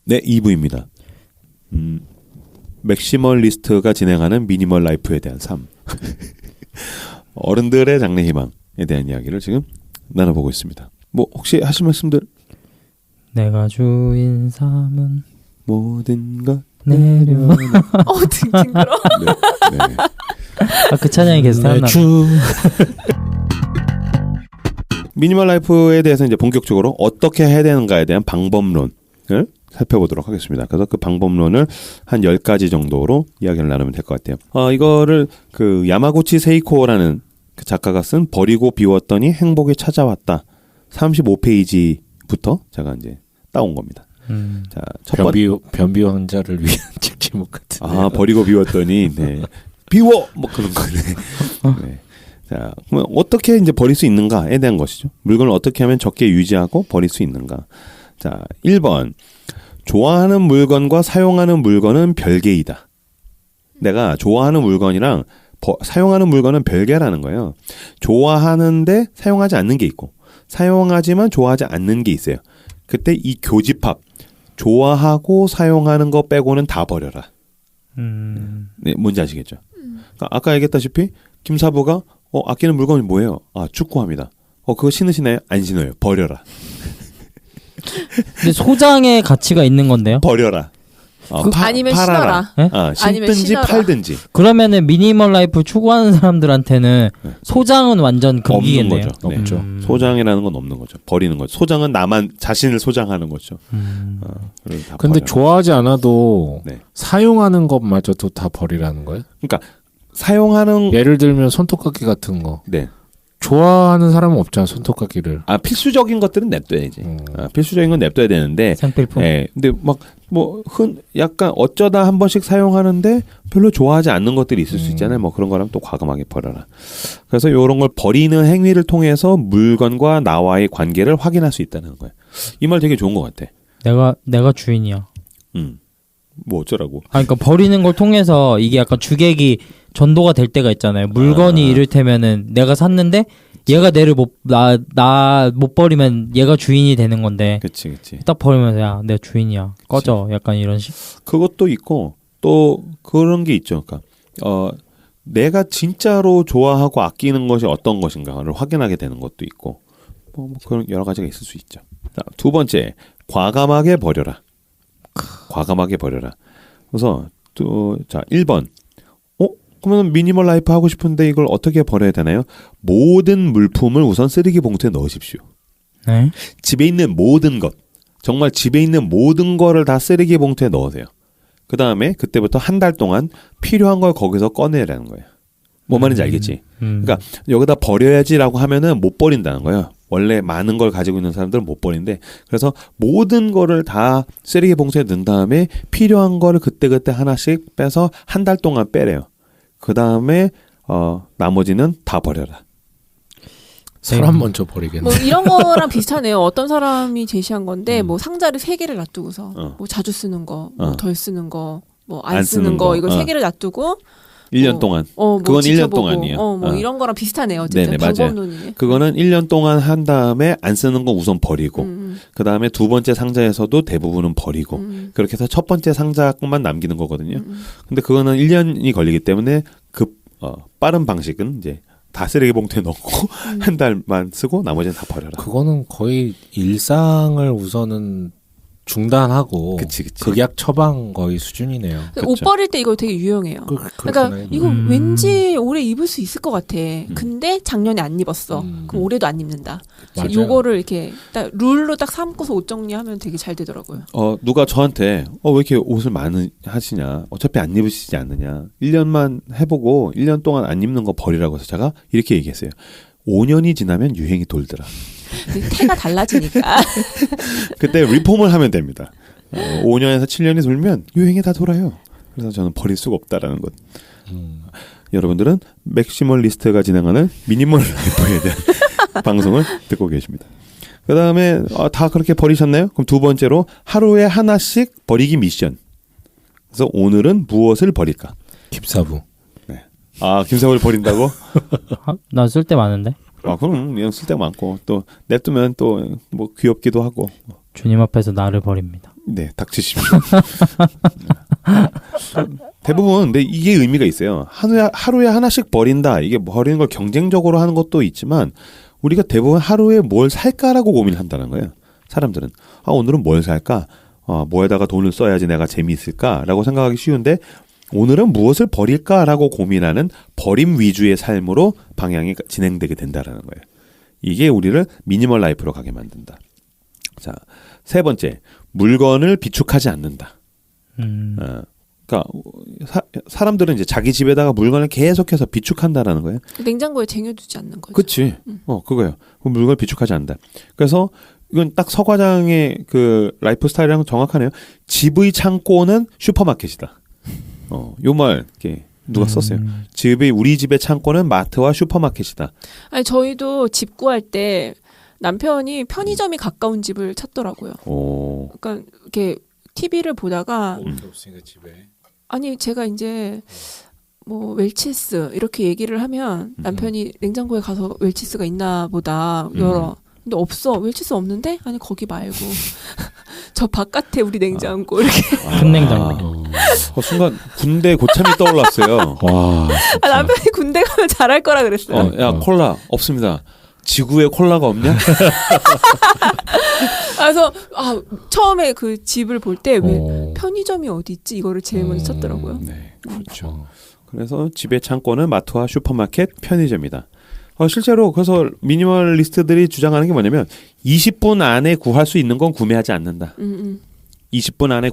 네, 2부입니다. 맥시멀리스트가 진행하는 미니멀 라이프에 대한 삶. 어른들의 장래 희망에 대한 이야기를 지금 나눠보고 있습니다. 뭐 혹시 하실 말씀들? 내가 주인 삶은 모든 것 내려. 징그러. 네, 네. 그 찬양이 계속 생각나. 미니멀 라이프에 대해서 이제 본격적으로 어떻게 해야 되는가에 대한 방법론을 살펴보도록 하겠습니다. 그래서 그 방법론을 한 10가지 정도로 이야기를 나누면 될 것 같아요. 이거를 그 야마구치 세이코라는 그 작가가 쓴 버리고 비웠더니 행복이 찾아왔다 35페이지부터 제가 이제 따온 겁니다. 자, 변비 환자를 위한 책 제목 같은데. 버리고 비웠더니 네. 비워 뭐 그런 거네. 네. 자, 그러면 어떻게 이제 버릴 수 있는가에 대한 것이죠. 물건을 어떻게 하면 적게 유지하고 버릴 수 있는가. 자, 1번. 좋아하는 물건과 사용하는 물건은 별개이다. 내가 좋아하는 물건이랑 사용하는 물건은 별개라는 거예요. 좋아하는데 사용하지 않는 게 있고 사용하지만 좋아하지 않는 게 있어요. 그때 이 교집합 좋아하고 사용하는 거 빼고는 다 버려라. 네, 뭔지 아시겠죠? 그러니까 아까 얘기했다시피 김사부가 아끼는 물건이 뭐예요? 축구합니다. 그거 신으시나요? 안 신어요. 버려라. 근데 소장의 가치가 있는 건데요? 버려라. 아니면 팔아라. 신어라. 신든지 신어라. 팔든지. 그러면은 미니멀 라이프 추구하는 사람들한테는 소장은 완전 금기겠네요. 없는 거죠. 네. 없죠. 소장이라는 건 없는 거죠. 버리는 거죠. 소장은 나만 자신을 소장하는 거죠. 근데 좋아하지 않아도 네. 사용하는 것마저도 다 버리라는 거예요? 그러니까 사용하는 예를 들면 손톱깎이 같은 거. 네. 좋아하는 사람은 없잖아, 손톱깎이를. 필수적인 것들은 냅둬야지. 필수적인 건 냅둬야 되는데. 생필품. 네. 근데 약간 어쩌다 한 번씩 사용하는데 별로 좋아하지 않는 것들이 있을 수 있잖아요. 뭐 그런 거랑 또 과감하게 버려라. 그래서 이런 걸 버리는 행위를 통해서 물건과 나와의 관계를 확인할 수 있다는 거예요. 이 말 되게 좋은 것 같아. 내가 주인이야. 뭐 어쩌라고. 그러니까 버리는 걸 통해서 이게 약간 주객이 전도가 될 때가 있잖아요. 물건이 이를테면은 내가 샀는데 얘가 내를 못 버리면 얘가 주인이 되는 건데. 그치. 딱 버리면서 야, 내가 주인이야. 꺼져. 약간 이런 식. 그것도 있고 또 그런 게 있죠. 그러니까 내가 진짜로 좋아하고 아끼는 것이 어떤 것인가를 확인하게 되는 것도 있고 뭐 그런 여러 가지가 있을 수 있죠. 자, 두 번째, 과감하게 버려라. 과감하게 버려라. 그래서 자 1번. 그러면 미니멀 라이프 하고 싶은데 이걸 어떻게 버려야 되나요? 모든 물품을 우선 쓰레기 봉투에 넣으십시오. 네. 집에 있는 모든 것, 정말 집에 있는 모든 거를 다 쓰레기 봉투에 넣으세요. 그 다음에 그때부터 한 달 동안 필요한 걸 거기서 꺼내라는 거예요. 뭔 말인지 알겠지? 그러니까 여기다 버려야지라고 하면은 못 버린다는 거예요. 원래 많은 걸 가지고 있는 사람들은 못 버린대. 그래서 모든 거를 다 쓰레기 봉투에 넣은 다음에 필요한 거를 그때그때 하나씩 빼서 한 달 동안 빼래요. 그 다음에 나머지는 다 버려라. 사람 먼저 버리겠네. 뭐 이런 거랑 비슷하네요. 어떤 사람이 제시한 건데 뭐 상자를 3개를 놔두고서 뭐 자주 쓰는 거, 뭐 덜 쓰는 거, 뭐 안 쓰는 거 이거 3개를 놔두고 1년 동안. 뭐 그건 지켜보고, 1년 동안이에요. 뭐 이런 거랑 비슷하네요. 어쨌든 방법론이네. 그거는 1년 동안 한 다음에 안 쓰는 거 우선 버리고 그 다음에 두 번째 상자에서도 대부분은 버리고 그렇게 해서 첫 번째 상자만 남기는 거거든요. 근데 그거는 1년이 걸리기 때문에 빠른 방식은 이제 다 쓰레기 봉투에 넣고 한 달만 쓰고 나머지는 다 버려라. 그거는 거의 일상을 우선은 중단하고 그치. 극약 처방 거의 수준이네요. 옷 버릴 때 이거 되게 유용해요. 그러니까 이거 왠지 오래 입을 수 있을 것 같아. 근데 작년에 안 입었어. 그럼 올해도 안 입는다. 요거를 이렇게 딱 룰로 딱 삼고서 옷 정리하면 되게 잘 되더라고요. 누가 저한테 왜 이렇게 옷을 많이 하시냐. 어차피 안 입으시지 않느냐. 1년만 해보고 1년 동안 안 입는 거 버리라고 해서 제가 이렇게 얘기했어요. 5년이 지나면 유행이 돌더라. 태가 달라지니까. 그때 리폼을 하면 됩니다. 5년에서 7년이 돌면 유행이 다 돌아요. 그래서 저는 버릴 수가 없다라는 것. 여러분들은 맥시멀리스트가 진행하는 미니멀 라이프에 대한 방송을 듣고 계십니다. 그 다음에 다 그렇게 버리셨나요? 그럼 두 번째로 하루에 하나씩 버리기 미션. 그래서 오늘은 무엇을 버릴까? 김사부. 네. 김사부를 버린다고? 나 쓸 때 많은데. 그럼 그냥 쓸 데가 많고 또 냅두면 또 뭐 귀엽기도 하고. 주님 앞에서 나를 버립니다. 네, 닥치십시오. 대부분 근데 이게 의미가 있어요. 하루에 하나씩 버린다. 이게 버리는 걸 경쟁적으로 하는 것도 있지만 우리가 대부분 하루에 뭘 살까라고 고민을 한다는 거예요. 사람들은 오늘은 뭘 살까? 뭐에다가 돈을 써야지 내가 재미있을까라고 생각하기 쉬운데 오늘은 무엇을 버릴까라고 고민하는 버림 위주의 삶으로 방향이 진행되게 된다라는 거예요. 이게 우리를 미니멀 라이프로 가게 만든다. 자, 세 번째, 물건을 비축하지 않는다. 그러니까 사람들은 이제 자기 집에다가 물건을 계속해서 비축한다라는 거예요. 냉장고에 쟁여두지 않는 거죠. 그렇지. 그거예요. 물건을 비축하지 않는다. 그래서 이건 딱 서 과장의 그 라이프 스타일이랑 정확하네요. 집의 창고는 슈퍼마켓이다. 요 말 이렇게 누가 썼어요. 우리 집의 창고는 마트와 슈퍼마켓이다. 아니 저희도 집 구할 때 남편이 편의점이 가까운 집을 찾더라고요. 그러니까 이렇게 TV를 보다가 없으니까 집에. 아니 제가 이제 뭐 웰치스 이렇게 얘기를 하면 남편이 냉장고에 가서 웰치스가 있나 보다 열어. 근데 없어. 웰치스 없는데? 아니 거기 말고 저 바깥에 우리 냉장고 이렇게. 큰 냉장고. 순간 군대 고참이 떠올랐어요. 와. 남편이 군대 가면 잘할 거라 그랬어요. 야 콜라 없습니다. 지구에 콜라가 없냐? 그래서 처음에 그 집을 볼 때 왜 편의점이 어디 있지 이거를 제일 먼저 찾더라고요. 네, 그렇죠. 그래서 집의 창고는 마트와 슈퍼마켓, 편의점이다. 실제로 그래서 미니멀리스트들이 주장하는 게 뭐냐면 20분 안에 구할 수 있는 건 구매하지 않는다. 20분 안에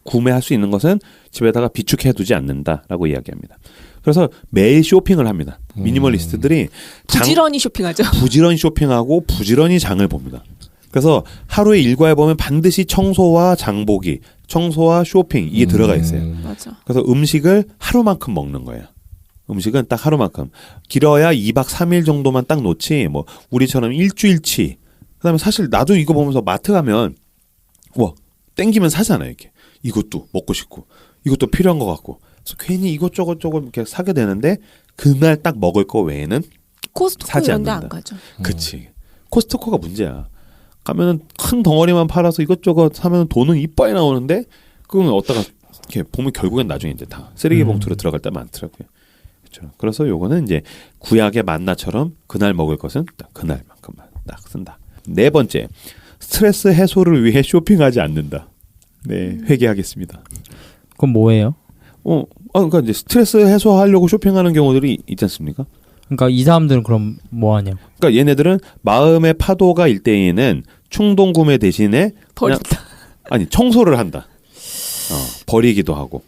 구매할 수 있는 것은 집에다가 비축해두지 않는다라고 이야기합니다. 그래서 매일 쇼핑을 합니다. 미니멀리스트들이 부지런히 쇼핑하죠. 부지런히 쇼핑하고 부지런히 장을 봅니다. 그래서 하루의 일과에 보면 반드시 청소와 장보기, 청소와 쇼핑 이게 들어가 있어요. 맞아. 그래서 음식을 하루만큼 먹는 거예요. 음식은 딱 하루만큼. 길어야 2박 3일 정도만 딱 놓지 뭐 우리처럼 일주일치. 그다음에 사실 나도 이거 보면서 마트 가면 와 땡기면 사잖아요. 이렇게. 이것도 먹고 싶고 이것도 필요한 것 같고 그래서 괜히 이것저것 이렇게 사게 되는데 그날 딱 먹을 거 외에는 코스트코 사지 이런 데 않는다. 안 가죠. 그치. 코스트코가 문제야. 가면은 큰 덩어리만 팔아서 이것저것 사면 돈은 이빠이 나오는데 그러면 어디다가 이렇게 보면 결국엔 나중에 이제 다 쓰레기 봉투로 들어갈 때 많더라고요. 그렇죠. 그래서 요거는 이제 구약의 만나처럼 그날 먹을 것은 딱 그날만큼만 딱 쓴다. 네 번째, 스트레스 해소를 위해 쇼핑하지 않는다. 네, 회개하겠습니다. 그건 뭐예요? 그러니까 이제 스트레스 해소하려고 쇼핑하는 경우들이 있지 않습니까? 그러니까 이 사람들은 그럼 뭐 하냐고. 그러니까 얘네들은 마음의 파도가 일 때에는 충동 구매 대신에 버린다. 아니 청소를 한다. 버리기도 하고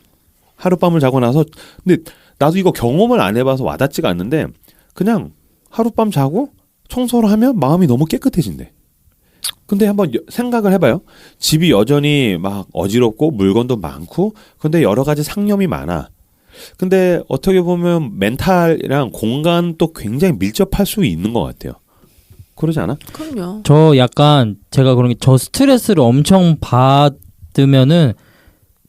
하룻밤을 자고 나서 근데 나도 이거 경험을 안 해봐서 와닿지가 않는데 그냥 하룻밤 자고 청소를 하면 마음이 너무 깨끗해진대. 근데 한번 생각을 해봐요. 집이 여전히 막 어지럽고 물건도 많고 근데 여러 가지 상념이 많아. 근데 어떻게 보면 멘탈이랑 공간도 굉장히 밀접할 수 있는 것 같아요. 그러지 않아? 그럼요. 저 약간 제가 그런 게 저 스트레스를 엄청 받으면은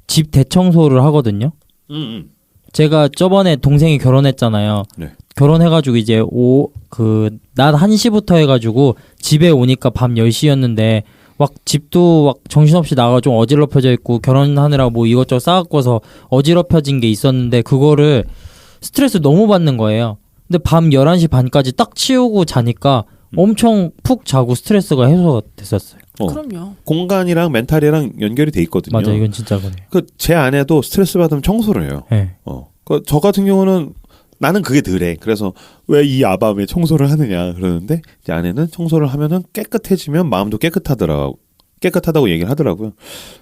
집 대청소를 하거든요. 제가 저번에 동생이 결혼했잖아요. 네. 결혼해가지고 이제 낮 1시부터 해가지고 집에 오니까 밤 10시였는데 막 집도 막 정신없이 나가 좀 어지럽혀져 있고 결혼하느라 뭐 이것저것 싸갖고서 어지럽혀진 게 있었는데 그거를 스트레스 너무 받는 거예요. 근데 밤 11시 반까지 딱 치우고 자니까 엄청 푹 자고 스트레스가 해소가 됐었어요. 그럼요. 공간이랑 멘탈이랑 연결이 돼 있거든요. 맞아, 이건 진짜 그래요. 제 아내도 스트레스 받으면 청소를 해요. 네. 저 같은 경우는 나는 그게 덜해. 그래서 왜 이 아밤에 청소를 하느냐 그러는데 이제 아내는 청소를 하면은 깨끗해지면 마음도 깨끗하다고 얘기를 하더라고요.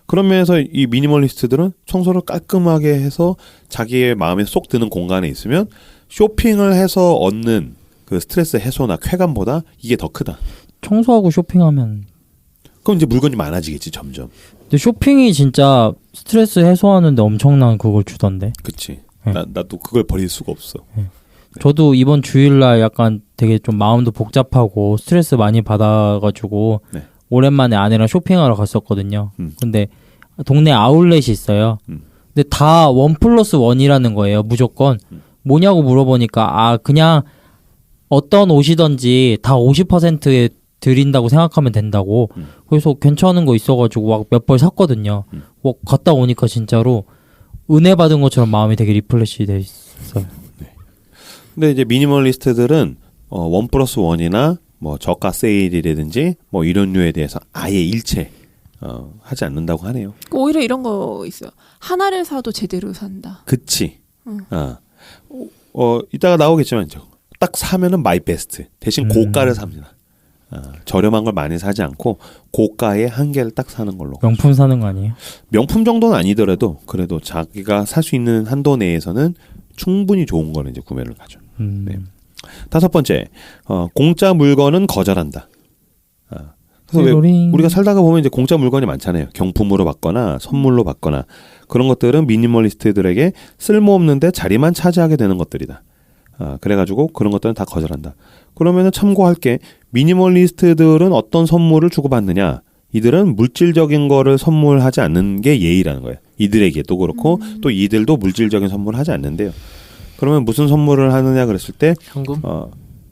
그런 면에서 이 미니멀리스트들은 청소를 깔끔하게 해서 자기의 마음에 쏙 드는 공간에 있으면 쇼핑을 해서 얻는 그 스트레스 해소나 쾌감보다 이게 더 크다. 청소하고 쇼핑하면 그럼 이제 물건이 많아지겠지 점점. 근데 쇼핑이 진짜 스트레스 해소하는데 엄청난 그걸 주던데. 그치. 네. 나도 그걸 버릴 수가 없어. 네. 저도 이번 주일날 약간 되게 좀 마음도 복잡하고 스트레스 많이 받아가지고 네. 오랜만에 아내랑 쇼핑하러 갔었거든요. 근데 동네 아울렛이 있어요. 근데 다 1+1이라는 거예요. 무조건. 뭐냐고 물어보니까 그냥 어떤 옷이든지 다 50%에 드린다고 생각하면 된다고. 그래서 괜찮은 거 있어가지고 막 몇 벌 샀거든요. 갔다 오니까 진짜로 은혜 받은 것처럼 마음이 되게 리플레시 돼 있어요. 근데 이제 미니멀리스트들은 1+1이나 뭐 저가 세일이라든지 뭐 이런 류에 대해서 아예 일체 하지 않는다고 하네요. 오히려 이런 거 있어요. 하나를 사도 제대로 산다. 그치. 이따가 나오겠지만 딱 사면은 마이 베스트 대신 고가를 삽니다. 저렴한 걸 많이 사지 않고 고가의 한 개를 딱 사는 걸로. 명품 사는 거 아니에요? 명품 정도는 아니더라도 그래도 자기가 살 수 있는 한도 내에서는 충분히 좋은 거는 이제 구매를 하죠. 네. 5번째, 공짜 물건은 거절한다. 그래서 왜 우리가 살다가 보면 이제 공짜 물건이 많잖아요. 경품으로 받거나 선물로 받거나 그런 것들은 미니멀리스트들에게 쓸모없는데 자리만 차지하게 되는 것들이다. 그래가지고 그런 것들은 다 거절한다. 그러면은 참고할 게 미니멀리스트들은 어떤 선물을 주고받느냐? 이들은 물질적인 거를 선물하지 않는 게 예의라는 거예요. 이들에게도 그렇고 또 이들도 물질적인 선물을 하지 않는데요. 그러면 무슨 선물을 하느냐 그랬을 때 현금?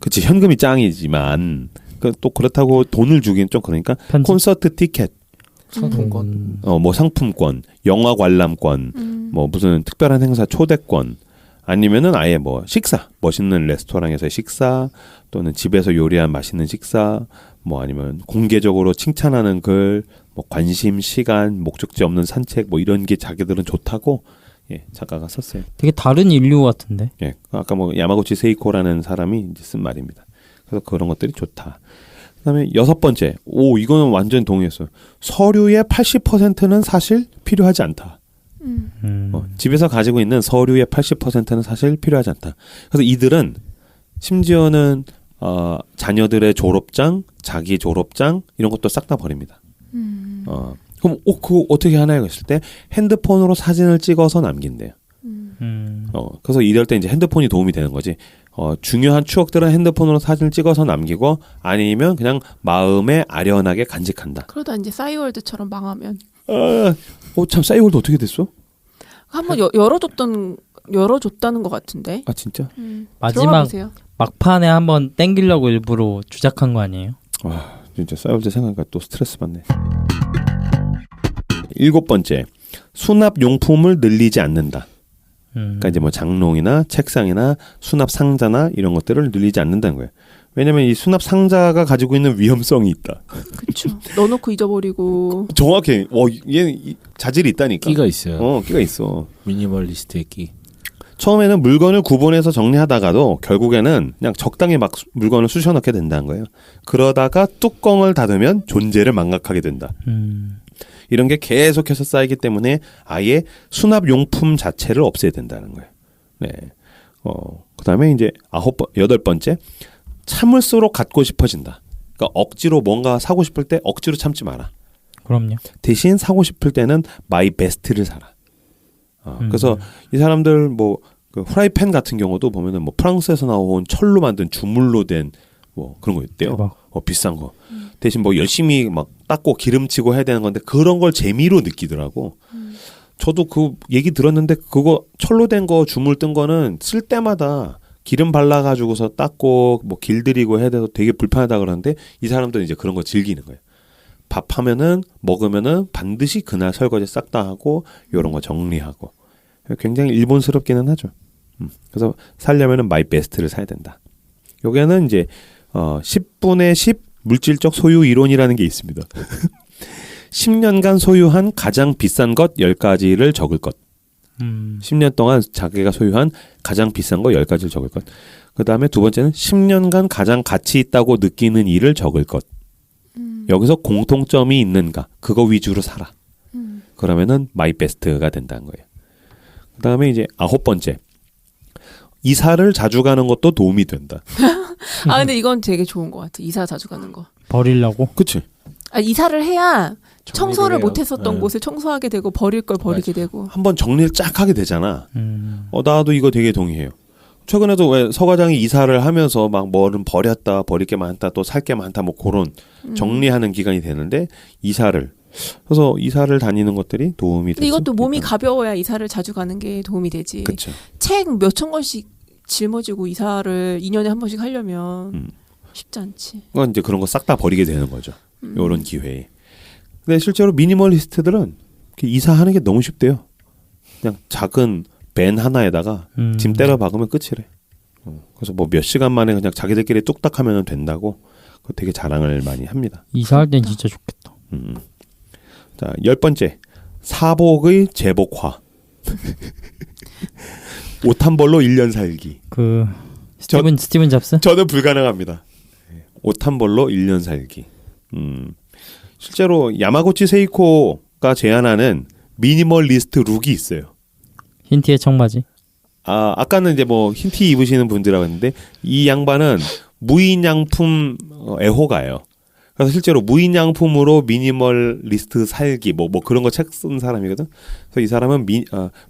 그치 현금이 짱이지만 또 그렇다고 돈을 주긴 좀 그러니까 편지? 콘서트 티켓, 상품권, 뭐 상품권, 영화 관람권, 뭐 무슨 특별한 행사 초대권. 아니면은 아예 뭐 식사, 멋있는 레스토랑에서의 식사 또는 집에서 요리한 맛있는 식사, 뭐 아니면 공개적으로 칭찬하는 글, 뭐 관심, 시간, 목적지 없는 산책 뭐 이런 게 자기들은 좋다고 작가가 썼어요. 되게 다른 인류 같은데. 예, 아까 뭐 야마구치 세이코라는 사람이 이제 쓴 말입니다. 그래서 그런 것들이 좋다. 그다음에 6번째, 이거는 완전 동의했어요. 서류의 80%는 사실 필요하지 않다. 집에서 가지고 있는 서류의 80%는 사실 필요하지 않다. 그래서 이들은 심지어는 자녀들의 졸업장, 자기 졸업장 이런 것도 싹 다 버립니다. 그럼 그거 어떻게 하나요? 했을 때 핸드폰으로 사진을 찍어서 남긴대요. 그래서 이럴 때 이제 핸드폰이 도움이 되는 거지. 중요한 추억들은 핸드폰으로 사진을 찍어서 남기고 아니면 그냥 마음에 아련하게 간직한다. 그러다 이제 싸이월드처럼 망하면. 참 싸이월드 어떻게 됐어? 한번 열어줬다는 것 같은데. 아 진짜? 마지막 막판에 한번 땡기려고 일부러 주작한 거 아니에요? 와 진짜 싸이월드 생각하니까 또 스트레스 받네. 7번째, 수납 용품을 늘리지 않는다. 그러니까 이제 뭐 장롱이나 책상이나 수납 상자나 이런 것들을 늘리지 않는다는 거예요. 왜냐면 이 수납 상자가 가지고 있는 위험성이 있다. 그렇죠. 넣어놓고 잊어버리고. 정확해. 얘는 자질이 있다니까. 끼가 있어요. 끼가 있어. 미니멀리스트의 끼. 처음에는 물건을 구분해서 정리하다가도 결국에는 그냥 적당히 막 물건을 쑤셔넣게 된다는 거예요. 그러다가 뚜껑을 닫으면 존재를 망각하게 된다. 이런 게 계속해서 쌓이기 때문에 아예 수납 용품 자체를 없애야 된다는 거예요. 네. 그다음에 이제 8번째. 참을수록 갖고 싶어진다. 그러니까 억지로 뭔가 사고 싶을 때 억지로 참지 마라. 그럼요. 대신 사고 싶을 때는 마이 베스트를 사라. 그래서 이 사람들 뭐 그 프라이팬 같은 경우도 보면은 뭐 프랑스에서 나온 철로 만든 주물로 된 뭐 그런 거 있대요. 비싼 거. 대신 뭐 열심히 막 닦고 기름치고 해야 되는 건데 그런 걸 재미로 느끼더라고. 저도 그 얘기 들었는데 그거 철로 된 거 주물 뜬 거는 쓸 때마다 기름 발라가지고서 닦고 뭐 길들이고 해야 돼서 되게 불편하다 그러는데 이 사람들은 이제 그런 거 즐기는 거예요. 밥하면은 먹으면은 반드시 그날 설거지 싹 다 하고 이런 거 정리하고 굉장히 일본스럽기는 하죠. 그래서 살려면은 마이 베스트를 사야 된다. 여기에는 이제 10분의 10 물질적 소유 이론이라는 게 있습니다. 10년간 소유한 가장 비싼 것 10가지를 적을 것. 10년 동안 자기가 소유한 가장 비싼 거 10가지를 적을 것. 그 다음에 두 번째는 10년간 가장 가치 있다고 느끼는 일을 적을 것. 여기서 공통점이 있는가 그거 위주로 살아. 그러면은 마이 베스트가 된다는 거예요. 그 다음에 이제 9번째. 이사를 자주 가는 것도 도움이 된다. 근데 이건 되게 좋은 것 같아. 이사 자주 가는 거. 버리려고? 그치? 이사를 해야 청소를 못했었던 곳을 청소하게 되고 버릴 걸 버리게 되고. 한번 정리를 쫙 하게 되잖아. 나도 이거 되게 동의해요. 최근에도 왜 서과장이 이사를 하면서 막 뭐는 버렸다, 버릴 게 많다, 또 살 게 많다, 뭐 그런 정리하는 기간이 되는데 그래서 이사를 다니는 것들이 도움이 되죠. 근데 이것도 몸이 가벼워야 이사를 자주 가는 게 도움이 되지. 그쵸. 책 몇천 권씩 жил머지고 이사를 2년에 한 번씩 하려면 쉽지 않지. 그건 이제 그런 거 싹 다 버리게 되는 거죠. 요런 기회에. 근데 실제로 미니멀리스트들은 이사하는 게 너무 쉽대요. 그냥 작은 밴 하나에다가 짐 때려 박으면 끝이래. 그래서 뭐 몇 시간 만에 그냥 자기들끼리 뚝딱 하면 된다고 그거 되게 자랑을 많이 합니다. 이사할 땐 진짜 좋겠다. 자, 10번째. 사복의 재복화. 옷 한 벌로 1년 살기. 그 스티븐 잡스? 저는 불가능합니다. 옷 한 벌로 1년 살기. 실제로 야마구치 세이코가 제안하는 미니멀리스트 룩이 있어요. 흰 티에 청바지. 아까는 이제 뭐 흰 티 입으시는 분들이라고 했는데 이 양반은 무인양품 애호가예요. 그래서 실제로 무인양품으로 미니멀리스트 살기 뭐 그런 거 책 쓴 사람이거든. 그래서 이 사람은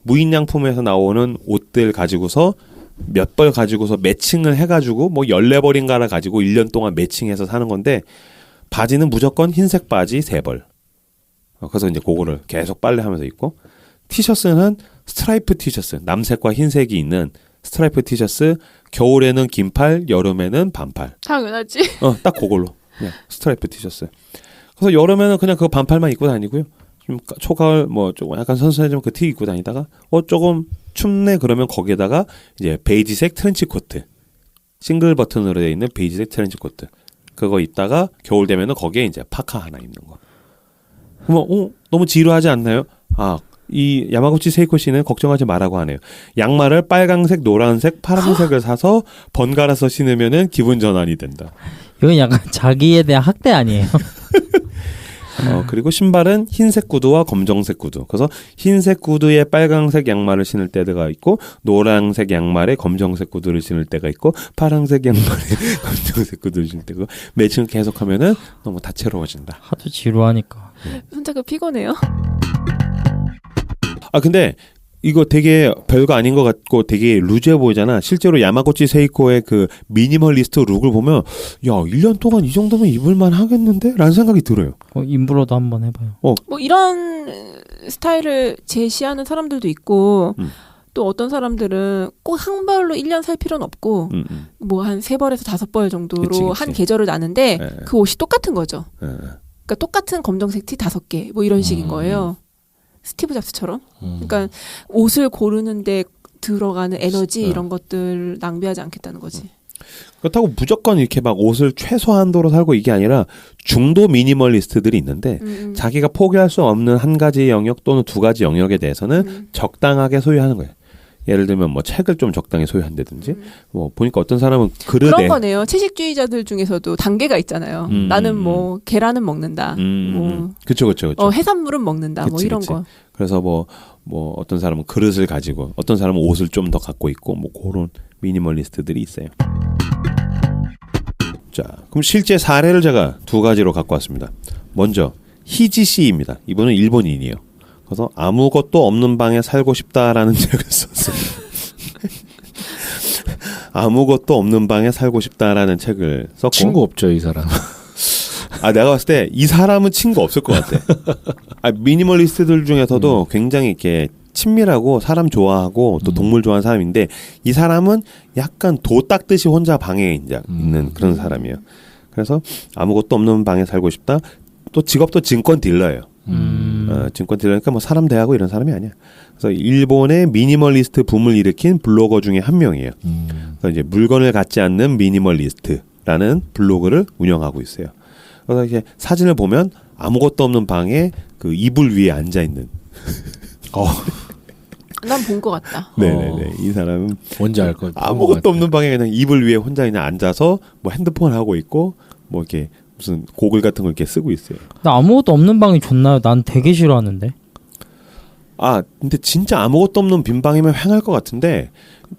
무인양품에서 나오는 옷들 가지고서 몇 벌 가지고서 매칭을 해가지고 뭐 14벌인가를 가지고 1년 동안 매칭해서 사는 건데 바지는 무조건 흰색 바지 3벌. 그래서 이제 그거를 계속 빨래하면서 입고 티셔츠는 스트라이프 티셔츠 남색과 흰색이 있는 스트라이프 티셔츠 겨울에는 긴팔 여름에는 반팔. 당연하지. 딱 그걸로 그냥 스트라이프 티셔츠. 그래서 여름에는 그냥 그 반팔만 입고 다니고요. 좀 초가을 뭐 조금 약간 선선해지면 그 티 입고 다니다가 조금 춥네 그러면 거기에다가 이제 베이지색 트렌치 코트 싱글 버튼으로 되어 있는 베이지색 트렌치 코트 그거 입다가 겨울 되면은 거기에 이제 파카 하나 입는 거. 그러면 너무 지루하지 않나요? 이 야마구치 세이코 씨는 걱정하지 말라고 하네요. 양말을 빨강색, 노란색, 파란색을 사서 번갈아서 신으면은 기분 전환이 된다. 이건 약간 자기에 대한 학대 아니에요? 그리고 신발은 흰색 구두와 검정색 구두. 그래서 흰색 구두에 빨강색 양말을 신을 때가 있고 노란색 양말에 검정색 구두를 신을 때가 있고 파란색 양말에 검정색 구두를 신을 때고 매칭을 계속하면은 너무 다채로워진다. 하도 지루하니까. 손자가 피곤해요. 근데 이거 되게 별거 아닌 것 같고 되게 루즈해 보이잖아. 실제로 야마구치 세이코의 그 미니멀리스트 룩을 보면 야 1년 동안 이 정도면 입을만 하겠는데? 라는 생각이 들어요. 인브로도 한번 해봐요. 뭐 이런 스타일을 제시하는 사람들도 있고 또 어떤 사람들은 꼭 한 벌로 1년 살 필요는 없고 뭐 한 3벌에서 5벌 정도로 그치. 한 계절을 나는데 그 옷이 똑같은 거죠. 네. 그러니까 똑같은 검정색 티 5개 뭐 이런 식인 거예요. 스티브 잡스처럼. 그러니까 옷을 고르는데 들어가는 에너지 이런 것들 낭비하지 않겠다는 거지. 그렇다고 무조건 이렇게 막 옷을 최소한도로 살고 이게 아니라 중도 미니멀리스트들이 있는데 자기가 포기할 수 없는 한 가지 영역 또는 두 가지 영역에 대해서는 적당하게 소유하는 거예요. 예를 들면 뭐 책을 좀 적당히 소유한다든지 뭐 보니까 어떤 사람은 그런 거네요. 채식주의자들 중에서도 단계가 있잖아요. 나는 뭐 계란은 먹는다. 뭐 그쵸. 해산물은 먹는다. 뭐 이런 거. 그래서 뭐 어떤 사람은 그릇을 가지고 어떤 사람은 옷을 좀 더 갖고 있고 뭐 그런 미니멀리스트들이 있어요. 자, 그럼 실제 사례를 제가 2가지로 갖고 왔습니다. 먼저 히지 씨입니다. 이분은 일본인이에요. 그래서 아무것도 없는 방에 살고 싶다라는 책을 썼어요. 아무것도 없는 방에 살고 싶다라는 책을 썼고. 친구 없죠, 이 사람. 내가 봤을 때 이 사람은 친구 없을 것 같아. 미니멀리스트들 중에서도 굉장히 이렇게 친밀하고 사람 좋아하고 또 동물 좋아하는 사람인데 이 사람은 약간 도 닦듯이 혼자 방에 이제 있는 그런 사람이에요. 그래서 아무것도 없는 방에 살고 싶다. 또 직업도 증권 딜러예요. 증권 딜러니까 뭐 사람 대하고 이런 사람이 아니야. 그래서 일본의 미니멀리스트 붐을 일으킨 블로거 중에 한 명이에요. 그래서 이제 물건을 갖지 않는 미니멀리스트라는 블로그를 운영하고 있어요. 그래서 이렇게 사진을 보면 아무것도 없는 방에 그 이불 위에 앉아 있는. 난 본 것 같다. 네네네. 이 사람은 뭔지 알 것 같아. 아무것도 없는 방에 그냥 이불 위에 혼자 그냥 앉아서 뭐 핸드폰 하고 있고 뭐 이렇게 무슨 고글 같은 걸 이렇게 쓰고 있어요. 나 아무것도 없는 방이 좋나요? 난 되게 싫어하는데. 근데 진짜 아무것도 없는 빈 방이면 횡할 것 같은데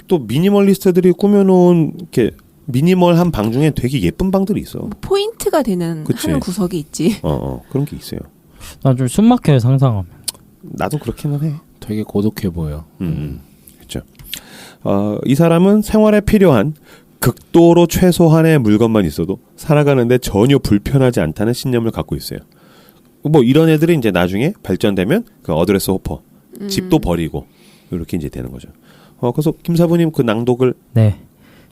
또 미니멀리스트들이 꾸며놓은 이렇게 미니멀한 방 중에 되게 예쁜 방들이 있어. 포인트가 되는 하는 구석이 있지. 그런 게 있어요. 난 좀 숨막혀요 상상하면. 나도 그렇기는 해. 되게 고독해 보여. 그렇죠. 이 사람은 생활에 필요한 극도로 최소한의 물건만 있어도 살아가는데 전혀 불편하지 않다는 신념을 갖고 있어요. 뭐 이런 애들이 이제 나중에 발전되면 그 어드레스 호퍼 집도 버리고 이렇게 이제 되는 거죠. 그래서 김사부님 그 낭독을 네.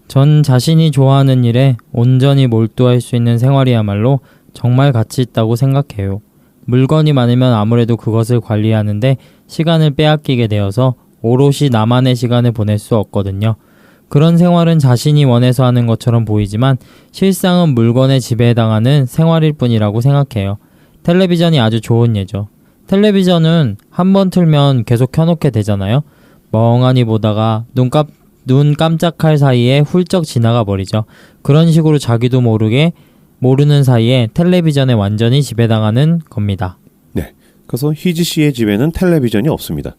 전 자신이 좋아하는 일에 온전히 몰두할 수 있는 생활이야말로 정말 가치 있다고 생각해요. 물건이 많으면 아무래도 그것을 관리하는데 시간을 빼앗기게 되어서 오롯이 나만의 시간을 보낼 수 없거든요. 그런 생활은 자신이 원해서 하는 것처럼 보이지만 실상은 물건에 지배당하는 생활일 뿐이라고 생각해요. 텔레비전이 아주 좋은 예죠. 텔레비전은 한번 틀면 계속 켜놓게 되잖아요. 멍하니 보다가 눈 깜짝할 사이에 훌쩍 지나가 버리죠. 그런 식으로 자기도 모르는 사이에 텔레비전에 완전히 지배당하는 겁니다. 네. 그래서 희지 씨의 집에는 텔레비전이 없습니다.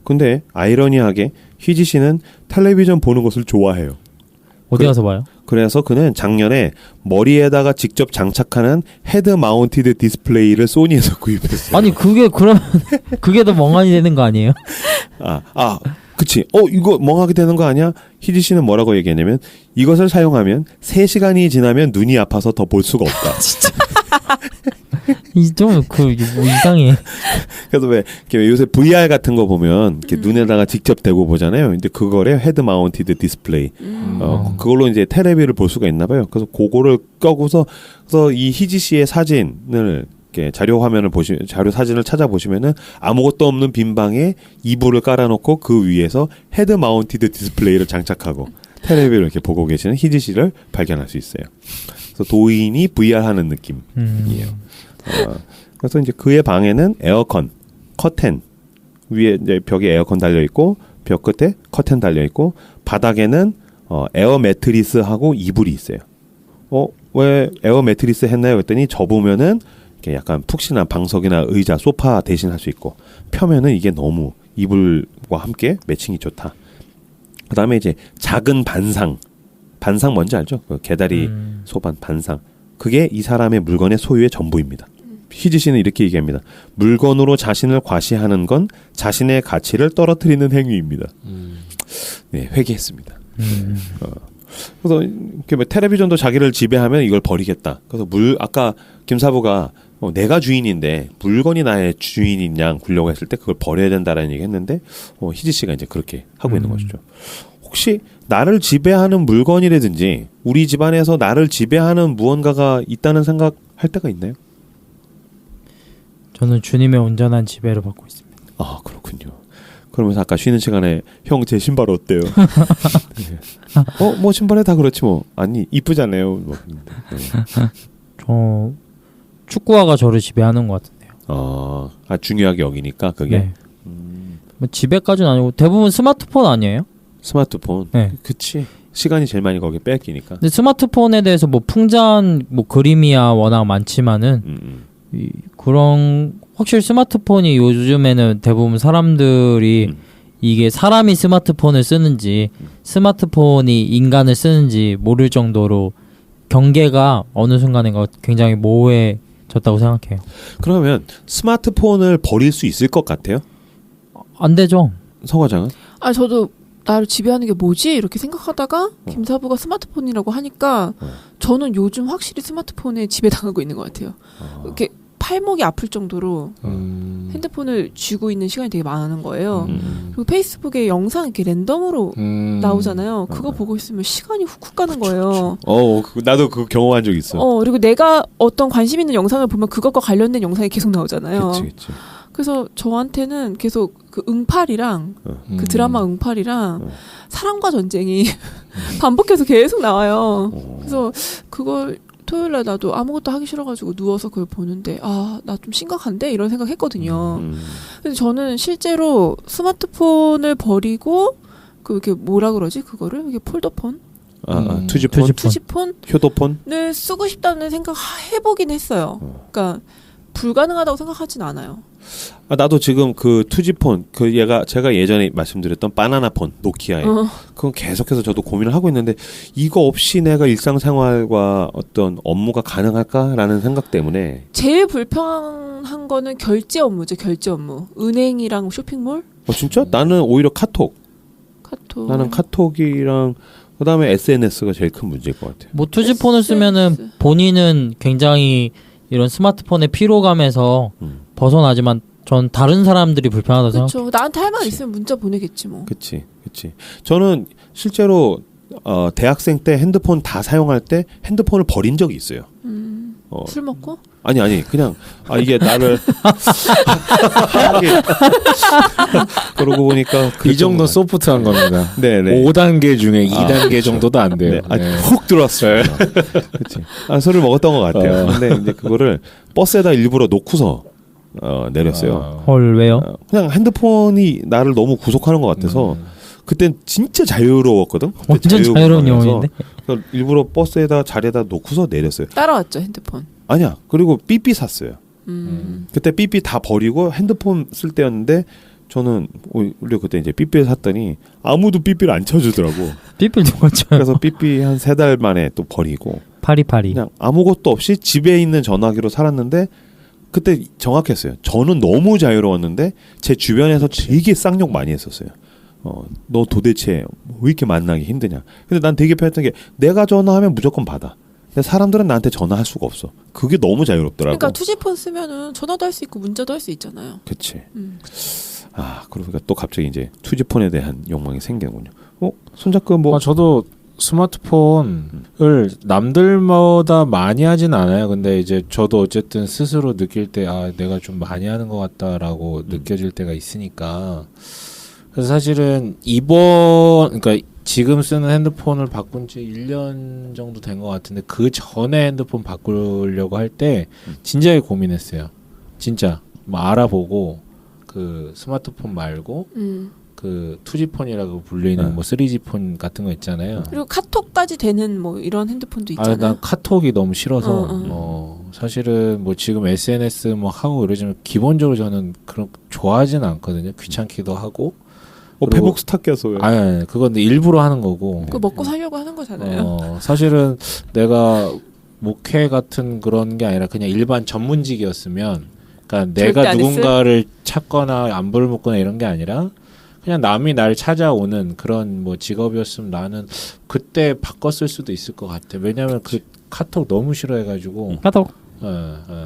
근데 아이러니하게 희지 씨는 텔레비전 보는 것을 좋아해요. 어디 가서 봐요? 그래서 그는 작년에 머리에다가 직접 장착하는 헤드 마운티드 디스플레이를 소니에서 구입했어요. 아니 그게 그러면 그게 더 멍하니 되는 거 아니에요? 그치. 이거 멍하게 되는 거 아니야? 희지 씨는 뭐라고 얘기했냐면 이것을 사용하면 3시간이 지나면 눈이 아파서 더 볼 수가 없다. 진짜. 뭐 이상해. 그래서 왜 요새 VR 같은 거 보면 이렇게 눈에다가 직접 대고 보잖아요. 근데 그거래 헤드 마운티드 디스플레이. 그걸로 이제 테레비를 볼 수가 있나 봐요. 그래서 그거를 껴고서 그래서 이 희지 씨의 사진을 자료 사진을 찾아보시면은 아무것도 없는 빈 방에 이불을 깔아놓고 그 위에서 헤드 마운티드 디스플레이를 장착하고 텔레비를 이렇게 보고 계시는 희지 씨를 발견할 수 있어요. 그래서 도인이 VR 하는 느낌이에요. 그래서 이제 그의 방에는 에어컨, 커튼 위에 이제 벽에 에어컨 달려 있고 벽 끝에 커튼 달려 있고 바닥에는 에어 매트리스하고 이불이 있어요. 왜 에어 매트리스 했나요? 그랬더니 접으면은 이렇게 약간 푹신한 방석이나 의자, 소파 대신 할 수 있고 펴면은 이게 너무 이불과 함께 매칭이 좋다. 그다음에 이제 작은 반상 뭔지 알죠? 그 개다리 소반 반상. 그게 이 사람의 물건의 소유의 전부입니다. 희지 씨는 이렇게 얘기합니다. 물건으로 자신을 과시하는 건 자신의 가치를 떨어뜨리는 행위입니다. 네, 회개했습니다. 그래서 이렇게 텔레비전도 자기를 지배하면 이걸 버리겠다. 그래서 아까 김사부가 내가 주인인데 물건이 나의 주인인 양 굴려고 했을 때 그걸 버려야 된다라는 얘기 했는데 희지 씨가 이제 그렇게 하고 있는 것이죠. 혹시 나를 지배하는 물건이라든지 우리 집안에서 나를 지배하는 무언가가 있다는 생각할 때가 있나요? 저는 주님의 온전한 지배를 받고 있습니다. 아, 그렇군요. 그러면서 아까 쉬는 시간에 형 제 신발 어때요? 뭐 신발에 다 그렇지 뭐. 아니 이쁘잖아요. 저 축구화가 저를 지배하는 것 같은데요. 중요하게 여기니까 그게. 네. 뭐 지배까지는 아니고 대부분 스마트폰 아니에요? 스마트폰. 네. 그치. 시간이 제일 많이 거기에 뺏기니까. 근데 스마트폰에 대해서 뭐 풍자한 뭐 그림이야 워낙 많지만은 그런 확실히 스마트폰이 요즘에는 대부분 사람들이 이게 사람이 스마트폰을 쓰는지 스마트폰이 인간을 쓰는지 모를 정도로 경계가 어느 순간인가 굉장히 모호해졌다고 생각해요. 그러면 스마트폰을 버릴 수 있을 것 같아요? 안 되죠. 서 과장은? 저도 나를 지배하는 게 뭐지? 이렇게 생각하다가 김사부가 스마트폰이라고 하니까 저는 요즘 확실히 스마트폰에 지배당하고 있는 것 같아요. 이렇게 팔목이 아플 정도로 핸드폰을 쥐고 있는 시간이 되게 많은 거예요. 그리고 페이스북에 영상 이렇게 랜덤으로 나오잖아요. 그거 보고 있으면 시간이 훅훅 가는 거예요. 나도 그 경험한 적 있어. 그리고 내가 어떤 관심 있는 영상을 보면 그것과 관련된 영상이 계속 나오잖아요. 그치. 그래서 저한테는 계속 그 응팔이랑 그 드라마 응팔이랑 사랑과 전쟁이 반복해서 계속 나와요. 그래서 그걸 토요일날 나도 아무것도 하기 싫어가지고 누워서 그걸 보는데 나 좀 심각한데? 이런 생각 했거든요. 근데 저는 실제로 스마트폰을 버리고 이렇게 뭐라 그러지? 그거를? 이게 폴더폰? 투지폰? 효도폰을 쓰고 싶다는 생각 해보긴 했어요. 그러니까 불가능하다고 생각하진 않아요. 나도 지금 그 투지폰 제가 예전에 말씀드렸던 바나나폰 노키아의 그건 계속해서 저도 고민을 하고 있는데 이거 없이 내가 일상생활과 어떤 업무가 가능할까라는 생각 때문에 제일 불편한 거는 결제 업무죠. 결제 업무. 은행이랑 쇼핑몰. 진짜? 나는 오히려 카톡. 나는 카톡이랑 그다음에 SNS가 제일 큰 문제일 것 같아요. 뭐 투지폰을 쓰면은 본인은 굉장히 이런 스마트폰의 피로감에서 벗어나지만 전 다른 사람들이 불편하다고 생각. 그렇죠. 나한테 할 말 있으면 문자 보내겠지 뭐. 그치. 저는 실제로 대학생 때 핸드폰 다 사용할 때 핸드폰을 버린 적이 있어요. 술 먹고? 아니 그냥 이게 나를 하게 그러고 보니까 이 정도 소프트한 겁니다. 네네. 5단계 중에 2단계 그렇죠. 정도도 안 돼요. 네. 훅 들어왔어요. 그렇지. 술을 먹었던 것 같아요. 근데 이제 그거를 버스에다 일부러 놓고서 내렸어요. 헐 왜요? 그냥 핸드폰이 나를 너무 구속하는 것 같아서 그땐 진짜 자유로웠거든. 완전 자유로운 영혼인데. 일부러 버스에다 자리에다 놓고서 내렸어요. 따라왔죠 핸드폰. 아니야. 그리고 삐삐 샀어요. 음. 그때 삐삐 다 버리고 핸드폰 쓸 때였는데 저는 우리 그때 이제 삐삐를 샀더니 아무도 삐삐를 안 쳐주더라고. 삐삐 누가 쳐요? 그래서 삐삐 한 3달 만에 또 버리고 파리파리. 그냥 아무것도 없이 집에 있는 전화기로 살았는데 그때 정확했어요. 저는 너무 자유로웠는데 제 주변에서 되게 쌍욕 많이 했었어요. 너 도대체 왜 이렇게 만나기 힘드냐. 근데 난 되게 편했던 게 내가 전화하면 무조건 받아. 근데 사람들은 나한테 전화할 수가 없어. 그게 너무 자유롭더라고. 그러니까 투지폰 쓰면은 전화도 할 수 있고 문자도 할 수 있잖아요. 그치. 그러니까 또 갑자기 이제 투지폰에 대한 욕망이 생기는군요. 손잡고 뭐 저도 스마트폰을 남들보다 많이 하진 않아요. 근데 이제 저도 어쨌든 스스로 느낄 때 내가 좀 많이 하는 것 같다라고 느껴질 때가 있으니까. 그래서 사실은 그러니까 지금 쓰는 핸드폰을 바꾼 지 1년 정도 된 것 같은데 그 전에 핸드폰 바꾸려고 할 때 진지하게 고민했어요. 진짜 뭐 알아보고 그 스마트폰 말고 그 2G폰이라고 불리는 뭐 3G폰 같은 거 있잖아요. 그리고 카톡까지 되는 뭐 이런 핸드폰도 있잖아요. 난 카톡이 너무 싫어서 사실은 뭐 지금 SNS 뭐 하고 이러지만 기본적으로 저는 그런 좋아하지는 않거든요. 귀찮기도 하고. 페북 스타 껴서 아니 그건 일부러 하는 거고. 그거 먹고 살려고 하는 거잖아요. 사실은 내가 목회 같은 그런 게 아니라 그냥 일반 전문직이었으면, 그러니까 내가 누군가를 찾거나 안부를 묻거나 이런 게 아니라 그냥 남이 날 찾아오는 그런 뭐 직업이었으면 나는 그때 바꿨을 수도 있을 것 같아. 왜냐면 그 카톡 너무 싫어해가지고. 카톡.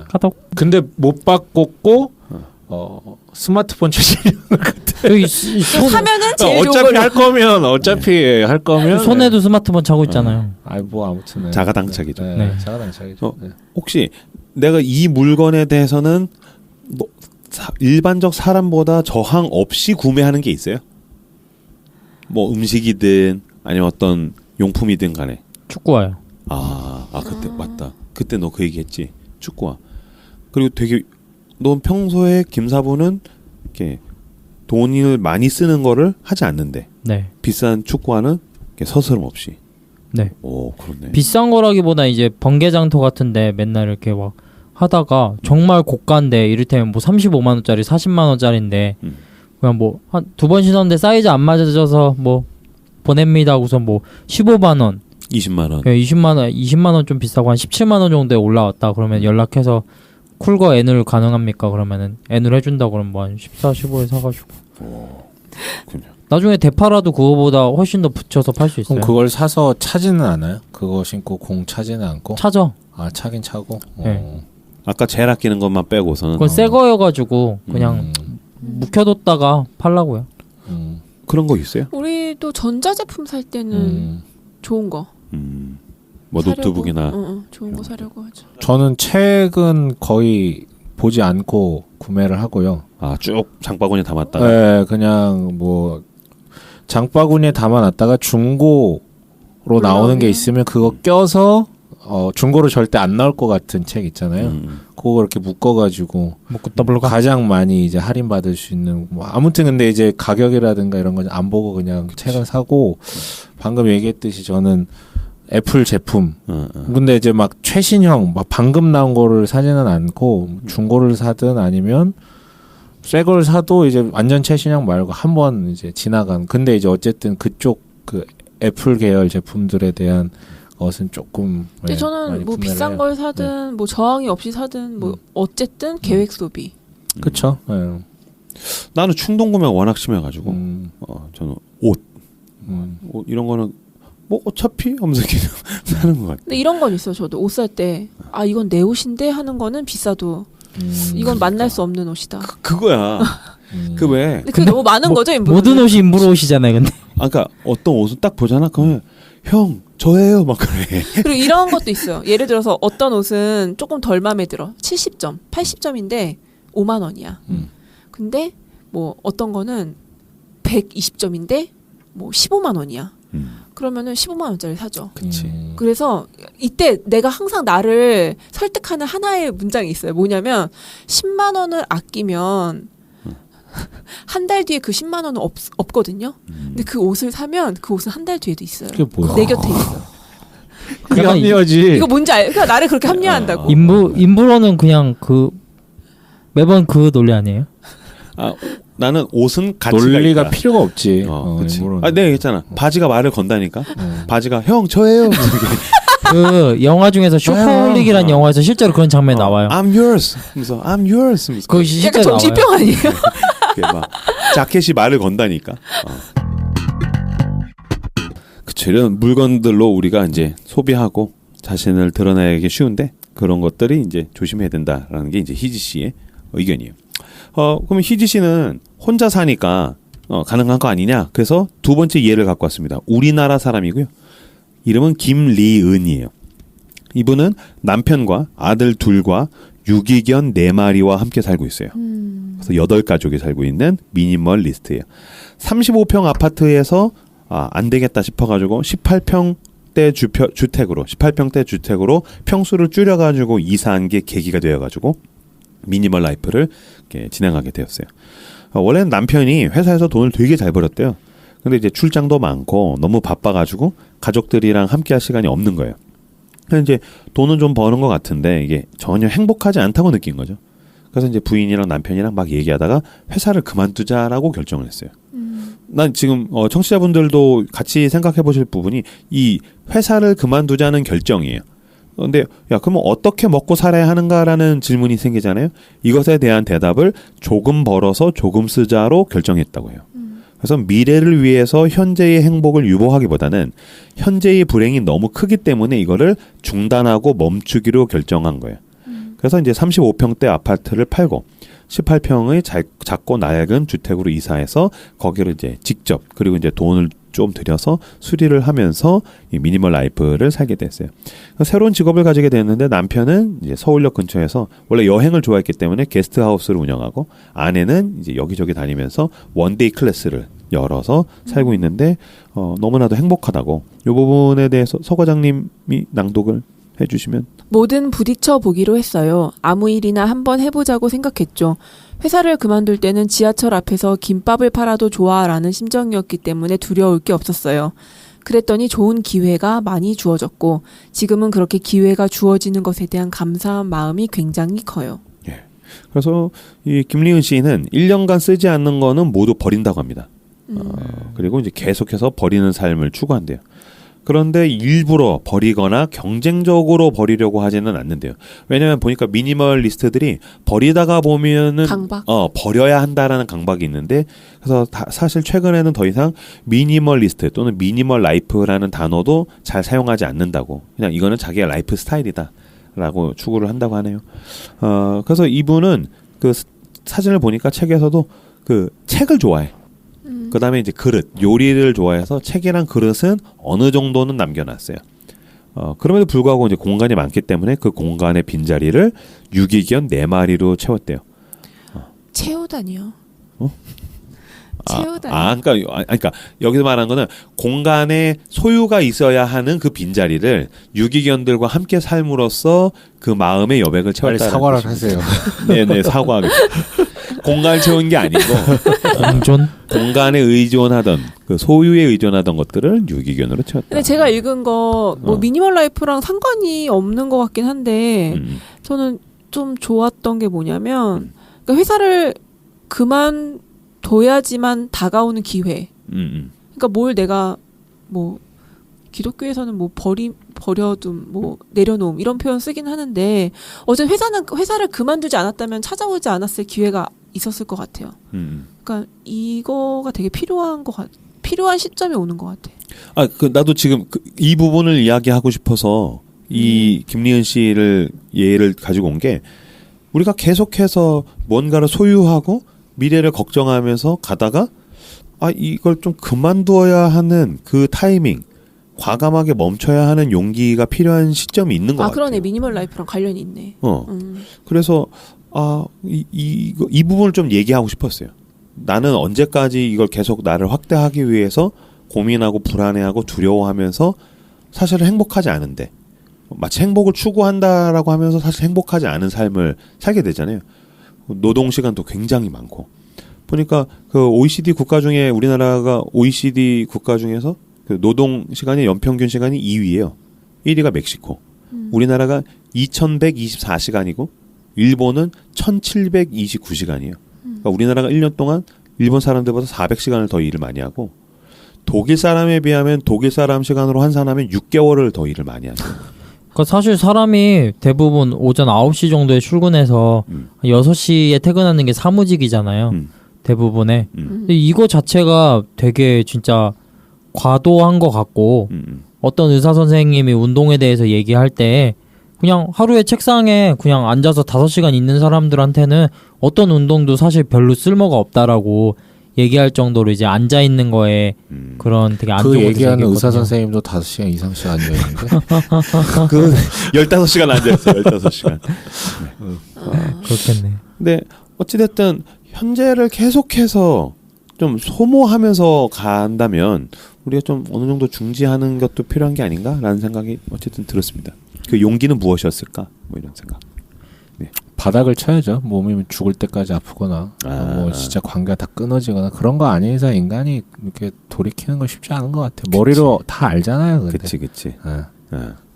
카톡. 근데 못 바꿨고 스마트폰 최신형을 그때 하면은 제일 좋은 어차피 걸로. 할 거면 손에도 스마트폰 차고 있잖아요. 뭐 아무튼 자가당착이죠. 네. 자가당착이죠. 혹시 내가 이 물건에 대해서는 일반적 사람보다 저항 없이 구매하는 게 있어요? 뭐 음식이든 아니면 어떤 용품이든 간에. 축구화요. 그때 맞다. 그때 너 그 얘기했지. 축구화. 그리고 되게 넌 평소에 김사부는 이렇게 돈을 많이 쓰는 거를 하지 않는데 네. 비싼 축구화는 이렇게 서스럼 없이. 네. 오, 그렇네. 비싼 거라기보다 이제 번개장터 같은데 맨날 이렇게 막 하다가 정말 고가인데 이를테면 뭐 35만 원짜리 40만 원짜리인데 그냥 뭐 한 2번 신었는데 사이즈 안 맞아져서 뭐 보냅니다 하고서 뭐 15만 원 20만 원. 20만 원 좀 비싸고 한 17만 원 정도에 올라왔다 그러면 연락해서 쿨거 N을 가능합니까? 그러면은 N을 해준다 그러면 뭐 한 14, 15에 사가지고. 그렇군요. 나중에 대파라도 그거보다 훨씬 더 붙여서 팔 수 있어요. 그럼 그걸 사서 차지는 않아요? 그거 신고 공 차지는 않고? 차죠. 차긴 차고. 네. 아까 제일 아끼는 것만 빼고서는. 그건 새 거여가지고 그냥 묵혀뒀다가 팔라고요. 그런 거 있어요? 우리도 전자제품 살 때는 좋은 거. 뭐 사려고, 노트북이나 좋은 거 사려고 하죠. 저는 책은 거의 보지 않고 구매를 하고요. 쭉 장바구니에 담았다가. 네, 그냥 뭐 장바구니에 담아놨다가 중고로 나오는 게 있으면 그거 껴서 중고로 절대 안 나올 것 같은 책 있잖아요. 그거 이렇게 묶어가지고 묶고 더블로 가장 많이 이제 할인 받을 수 있는 뭐 아무튼 근데 이제 가격이라든가 이런 건 안 보고 그냥 책을 사고 방금 얘기했듯이 저는 애플 제품. 근데 이제 막 최신형, 막 방금 나온 거를 사지는 않고 중고를 사든 아니면 새 걸 사도 이제 완전 최신형 말고 한번 이제 지나간. 근데 이제 어쨌든 그쪽 그 애플 계열 제품들에 대한 것은 조금. 근데 저는 뭐 비싼 걸 사든 뭐 저항이 없이 사든 뭐 어쨌든 계획 소비. 그렇죠. 네. 나는 충동 구매가 워낙 심해가지고 저는 옷 이런 거는. 뭐 어차피 하면서 그냥 사는 것 같아요. 근데 이런 건 있어요. 저도 옷 살 때 이건 내 옷인데 하는 거는 비싸도 이건 만날 수 없는 옷이다. 그거야. 그 왜? 근데 그게 너무 많은 거죠, 인부로. 모든 옷이 인부로 옷이잖아요, 근데. 아까 어떤 옷을 딱 보잖아. 그러면 형 저예요 막 그래. 그리고 이런 것도 있어요. 예를 들어서 어떤 옷은 조금 덜 마음에 들어. 70점, 80점인데 5만 원이야. 근데 뭐 어떤 거는 120점인데 뭐 15만 원이야. 그러면은 15만 원짜리 사죠. 그치. 그래서 이때 내가 항상 나를 설득하는 하나의 문장이 있어요. 뭐냐면 10만 원을 아끼면 한 달 뒤에 그 10만 원은 없거든요. 근데 그 옷을 사면 그 옷은 한 달 뒤에도 있어요. 그게 뭐야? 내 곁에 있어. 그게 약간 합리화지. 이거 뭔지 그러니까 나를 그렇게 합리화한다고. 인부로는 그냥 그 매번 그 논리 아니에요? 아 나는 옷은 가치가 논리가 있다. 필요가 없지. 그치. 물론. 내가 얘기했잖아. 바지가 말을 건다니까. 바지가 형 저예요. 그 영화 중에서 쇼커홀릭이라는 영화에서 실제로 그런 장면이 나와요. I'm yours. 그래서 I'm yours. 하면서 그거 약간 실제로 나와요. 정신병 아니에요? 이렇게 막 자켓이 말을 건다니까. 그쵸. 이런 물건들로 우리가 이제 소비하고 자신을 드러내기 쉬운데 그런 것들이 이제 조심해야 된다라는 게 이제 희지 씨의 의견이에요. 그러면 희지 씨는 혼자 사니까 가능한 거 아니냐? 그래서 두 번째 예를 갖고 왔습니다. 우리나라 사람이고요. 이름은 김리은이에요. 이분은 남편과 아들 둘과 유기견 4마리와 함께 살고 있어요. 그래서 8가족이 살고 있는 미니멀리스트예요. 35평 아파트에서 안 되겠다 싶어가지고 18평대 주택으로 평수를 줄여가지고 이사한 게 계기가 되어가지고 미니멀 라이프를 이렇게 진행하게 되었어요. 원래는 남편이 회사에서 돈을 되게 잘 벌었대요. 근데 이제 출장도 많고 너무 바빠가지고 가족들이랑 함께할 시간이 없는 거예요. 그래서 이제 돈은 좀 버는 것 같은데 이게 전혀 행복하지 않다고 느낀 거죠. 그래서 이제 부인이랑 남편이랑 막 얘기하다가 회사를 그만두자라고 결정을 했어요. 난 지금 청취자분들도 같이 생각해 보실 부분이 이 회사를 그만두자는 결정이에요. 근데 그러면 어떻게 먹고 살아야 하는가라는 질문이 생기잖아요. 이것에 대한 대답을 조금 벌어서 조금 쓰자로 결정했다고 해요. 그래서 미래를 위해서 현재의 행복을 유보하기보다는 현재의 불행이 너무 크기 때문에 이거를 중단하고 멈추기로 결정한 거예요. 그래서 이제 35평대 아파트를 팔고 18평의 작고 낡은 주택으로 이사해서 거기를 이제 직접 그리고 이제 돈을 좀 들여서 수리를 하면서 이 미니멀 라이프를 살게 됐어요. 새로운 직업을 가지게 됐는데 남편은 이제 서울역 근처에서 원래 여행을 좋아했기 때문에 게스트하우스를 운영하고 아내는 이제 여기저기 다니면서 원데이 클래스를 열어서 살고 있는데 너무나도 행복하다고. 이 부분에 대해서 서 과장님이 낭독을 해주시면. 뭐든 부딪혀 보기로 했어요. 아무 일이나 한번 해보자고 생각했죠. 회사를 그만둘 때는 지하철 앞에서 김밥을 팔아도 좋아라는 심정이었기 때문에 두려울 게 없었어요. 그랬더니 좋은 기회가 많이 주어졌고 지금은 그렇게 기회가 주어지는 것에 대한 감사한 마음이 굉장히 커요. 예. 그래서 이 김리은 씨는 1년간 쓰지 않는 거는 모두 버린다고 합니다. 그리고 이제 계속해서 버리는 삶을 추구한대요. 그런데 일부러 버리거나 경쟁적으로 버리려고 하지는 않는데요. 왜냐하면 보니까 미니멀리스트들이 버리다가 보면은 강박? 버려야 한다라는 강박이 있는데 그래서 사실 최근에는 더 이상 미니멀리스트 또는 미니멀 라이프라는 단어도 잘 사용하지 않는다고. 그냥 이거는 자기의 라이프 스타일이다라고 추구를 한다고 하네요. 그래서 이분은 그 사진을 보니까 책에서도 그 책을 좋아해. 그 다음에 이제 그릇, 요리를 좋아해서 책이랑 그릇은 어느 정도는 남겨놨어요. 그럼에도 불구하고 이제 공간이 많기 때문에 그 공간의 빈자리를 유기견 4마리로 채웠대요. 채우다니요. 그러니까 여기서 말하는 거는 공간에 소유가 있어야 하는 그 빈자리를 유기견들과 함께 삶으로써 그 마음의 여백을 채웠다는 빨리 사과를 것입니다. 하세요. 네네 사과하겠습니다. 공간을 채운 게 아니고 공간에 의존하던 그 소유에 의존하던 것들을 유기견으로 채웠다. 근데 제가 읽은 거 뭐 미니멀 라이프랑 상관이 없는 것 같긴 한데 저는 좀 좋았던 게 뭐냐면 그러니까 회사를 그만둬야지만 다가오는 기회. 그러니까 뭘 내가 뭐 기독교에서는 뭐 버려둠, 뭐 내려놓음 이런 표현 쓰긴 하는데 어쨌든 회사를 그만두지 않았다면 찾아오지 않았을 기회가 있었을 것 같아요. 그러니까 이거가 되게 필요한 시점에 오는 것 같아. 나도 지금 이 부분을 이야기하고 싶어서 이 김리은 씨를 예를 가지고 온 게 우리가 계속해서 뭔가를 소유하고 미래를 걱정하면서 가다가 이걸 좀 그만두어야 하는 그 타이밍, 과감하게 멈춰야 하는 용기가 필요한 시점이 있는 것 같아요. 그러네. 미니멀 라이프랑 관련이 있네. 그래서 이 부분을 좀 얘기하고 싶었어요. 나는 언제까지 이걸 계속 나를 확대하기 위해서 고민하고 불안해하고 두려워하면서 사실은 행복하지 않은데, 마치 행복을 추구한다라고 하면서 사실 행복하지 않은 삶을 살게 되잖아요. 노동 시간도 굉장히 많고. 보니까 그 OECD 국가 중에 우리나라가 OECD 국가 중에서 그 노동 시간의 연평균 시간이 2위예요. 1위가 멕시코. 우리나라가 2124시간이고 일본은 1729시간이에요. 그러니까 우리나라가 1년 동안 일본 사람들보다 400시간을 더 일을 많이 하고, 독일 사람에 비하면 독일 사람 시간으로 환산하면 6개월을 더 일을 많이 하죠. 그러니까 사실 사람이 대부분 오전 9시 정도에 출근해서 6시에 퇴근하는 게 사무직이잖아요. 대부분의. 근데 이거 자체가 되게 진짜 과도한 것 같고, 어떤 의사 선생님이 운동에 대해서 얘기할 때 그냥 하루에 책상에 그냥 앉아서 5시간 있는 사람들한테는 어떤 운동도 사실 별로 쓸모가 없다라고 얘기할 정도로 이제 앉아 있는 거에 그런 되게 안 좋은 그 얘기하는 의사 선생님도 5시간 이상씩 앉아 있는데. 그 15시간 앉아 있어요. 15시간. 그렇겠네. 근데 어찌 됐든 현재를 계속해서 좀 소모하면서 간다면 우리가 좀 어느 정도 중지하는 것도 필요한 게 아닌가라는 생각이 어쨌든 들었습니다. 그 용기는 무엇이었을까? 뭐 이런 생각. 네. 바닥을 쳐야죠. 몸이 죽을 때까지 아프거나 뭐 진짜 관계가 다 끊어지거나 그런 거 아닌 이상 인간이 이렇게 돌이키는 건 쉽지 않은 것 같아요. 머리로 다 알잖아요. 근데. 그치.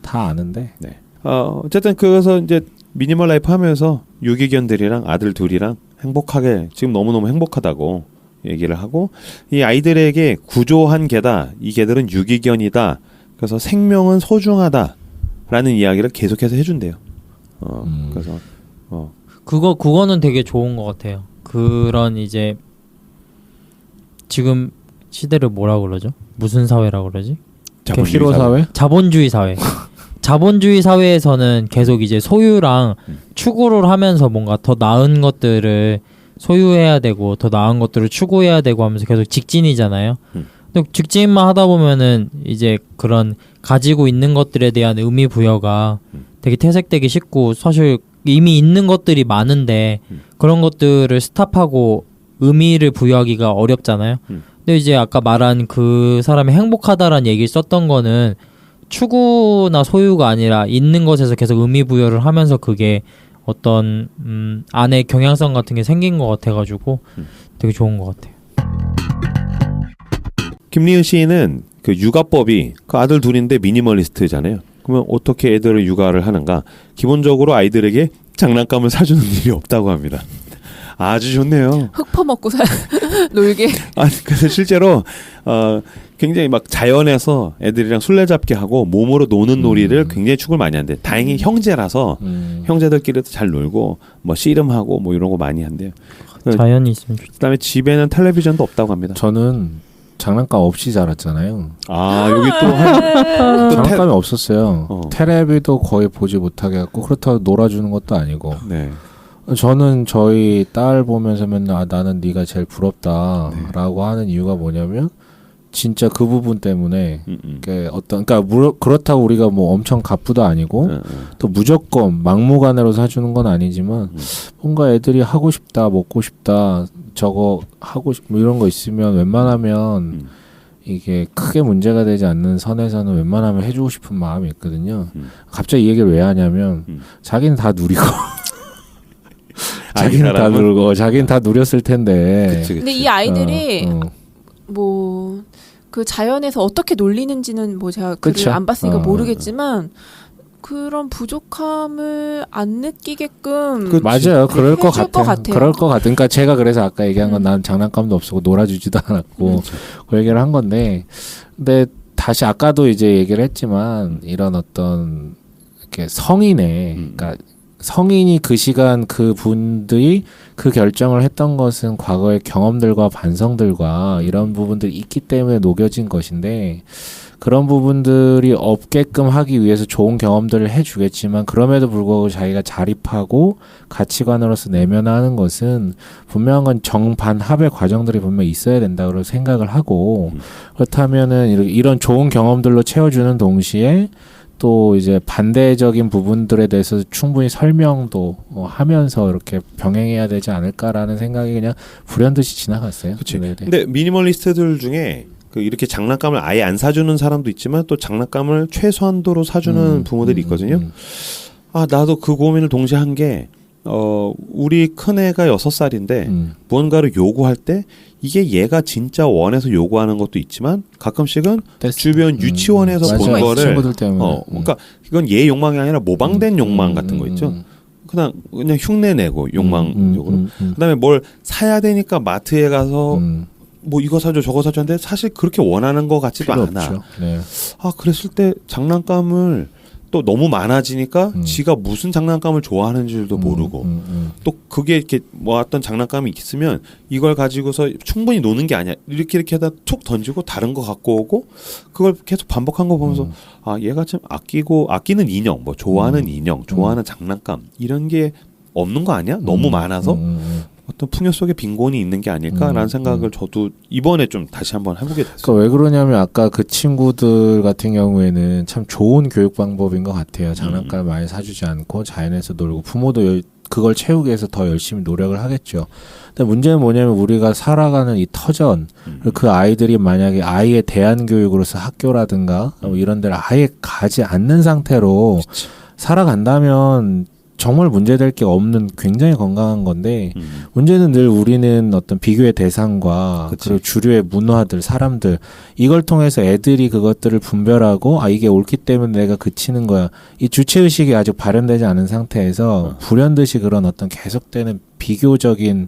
다 아는데. 네. 어쨌든 그래서 이제 미니멀 라이프 하면서 유기견들이랑 아들 둘이랑 행복하게, 지금 너무너무 행복하다고 얘기를 하고, 이 아이들에게 구조한 개다, 이 개들은 유기견이다, 그래서 생명은 소중하다라는 이야기를 계속해서 해준대요. 그래서 그거는 되게 좋은 것 같아요. 그런 이제 지금 시대를 뭐라 그러죠? 무슨 사회라 그러지? 자본주의 사회? 자본주의 사회. 자본주의 사회에서는 계속 이제 소유랑 추구를 하면서 뭔가 더 나은 것들을 소유해야 되고 더 나은 것들을 추구해야 되고 하면서 계속 직진이잖아요. 근데 직진만 하다 보면은 이제 그런 가지고 있는 것들에 대한 의미 부여가 되게 퇴색되기 쉽고, 사실 이미 있는 것들이 많은데 그런 것들을 스탑하고 의미를 부여하기가 어렵잖아요. 근데 이제 아까 말한 그 사람이 행복하다라는 얘기를 썼던 거는 추구나 소유가 아니라 있는 것에서 계속 의미 부여를 하면서 그게 어떤 안에 경향성 같은 게 생긴 것 같아가지고 되게 좋은 것 같아요. 김리은 시인은 그 육아법이 그 아들 둘인데 미니멀리스트잖아요. 그러면 어떻게 애들을 육아를 하는가? 기본적으로 아이들에게 장난감을 사주는 일이 없다고 합니다. 아주 좋네요. 흙 퍼먹고 놀게. 그래서 실제로 굉장히 막 자연에서 애들이랑 술래잡기 하고 몸으로 노는 놀이를 굉장히 축을 많이 한대. 다행히 형제라서 형제들끼리도 잘 놀고 뭐 씨름하고 뭐 이런 거 많이 한대요. 자연이 있으면 좋죠. 그다음에 집에는 텔레비전도 없다고 합니다. 저는 장난감 없이 자랐잖아요. 여기 또 장난감이 없었어요. 텔레비도 거의 보지 못하게 했고, 그렇다고 놀아주는 것도 아니고. 네. 저는 저희 딸 보면서 맨날 나는 네가 제일 부럽다라고 하는 이유가 뭐냐면, 진짜 그 부분 때문에 그러니까 그렇다고 우리가 뭐 엄청 갑부도 아니고 또 무조건 막무가내로 사주는 건 아니지만 뭔가 애들이 하고 싶다, 먹고 싶다, 저거 하고 뭐 이런 거 있으면 웬만하면 이게 크게 문제가 되지 않는 선에서는 웬만하면 해주고 싶은 마음이 있거든요. 갑자기 이 얘기를 왜 하냐면 자기는 다 누리고 자기는 다 누르고 자기는 다 누렸을 텐데. 그치. 근데 이 아이들이 뭐 그 자연에서 어떻게 놀리는지는 뭐 제가 글을 안 봤으니까 모르겠지만 그런 부족함을 안 느끼게끔 맞아요. 그럴 것 같아요. 그럴 것 같아. 그러니까 제가 그래서 아까 얘기한 건 난 장난감도 없었고 놀아주지도 않았고 그 얘기를 한 건데, 근데 다시 아까도 이제 얘기를 했지만 이런 어떤 이렇게 성인의 그러니까 성인이 그 시간 그 분들이 그 결정을 했던 것은 과거의 경험들과 반성들과 이런 부분들이 있기 때문에 녹여진 것인데, 그런 부분들이 없게끔 하기 위해서 좋은 경험들을 해주겠지만 그럼에도 불구하고 자기가 자립하고 가치관으로서 내면하는 것은 분명한 건 정반합의 과정들이 분명히 있어야 된다고 생각을 하고 그렇다면은 이런 좋은 경험들로 채워주는 동시에 또 이제 반대적인 부분들에 대해서 충분히 설명도 하면서 이렇게 병행해야 되지 않을까라는 생각이 그냥 불현듯이 지나갔어요. 그렇지. 근데 미니멀리스트들 중에 그 이렇게 장난감을 아예 안 사주는 사람도 있지만 또 장난감을 최소한도로 사주는 부모들이 있거든요. 아 나도 그 고민을 동시에 한 게 우리 큰애가 6살인데 무언가를 요구할 때 이게 얘가 진짜 원해서 요구하는 것도 있지만 가끔씩은 주변 유치원에서 본 거를 친구들 때문에. 그러니까 이건 얘 욕망이 아니라 모방된 욕망 같은 거 있죠. 그냥 흉내 내고 욕망적으로. 그다음에 뭘 사야 되니까 마트에 가서 뭐 이거 사줘 저거 사줘 하는데 사실 그렇게 원하는 것 같지도 않아. 네. 아 그랬을 때 장난감을 또 너무 많아지니까 지가 무슨 장난감을 좋아하는 줄도 모르고 또 그게 이렇게 모았던 장난감이 있으면 이걸 가지고서 충분히 노는 게 아니야. 이렇게 하다 툭 던지고 다른 거 갖고 오고 그걸 계속 반복한 거 보면서 아 얘가 참 아끼는 인형 뭐 좋아하는 인형 좋아하는 장난감 이런 게 없는 거 아니야? 너무 많아서 어떤 풍요 속에 빈곤이 있는 게 아닐까라는 생각을 저도 이번에 좀 다시 한번 해보게 됐어요. 그러니까 왜 그러냐면 아까 그 친구들 같은 경우에는 참 좋은 교육 방법인 것 같아요. 장난감 많이 사주지 않고 자연에서 놀고 부모도 그걸 채우기 위해서 더 열심히 노력을 하겠죠. 근데 문제는 뭐냐면 우리가 살아가는 이 터전 그 아이들이 만약에 아이의 대안 교육으로서 학교라든가 이런 데를 아예 가지 않는 상태로 살아간다면 정말 문제될 게 없는 굉장히 건강한 건데 문제는 늘 우리는 어떤 비교의 대상과 그리고 주류의 문화들 사람들 이걸 통해서 애들이 그것들을 분별하고 아 이게 옳기 때문에 내가 그치는 거야 이 주체의식이 아직 발현되지 않은 상태에서 불현듯이 그런 어떤 계속되는 비교적인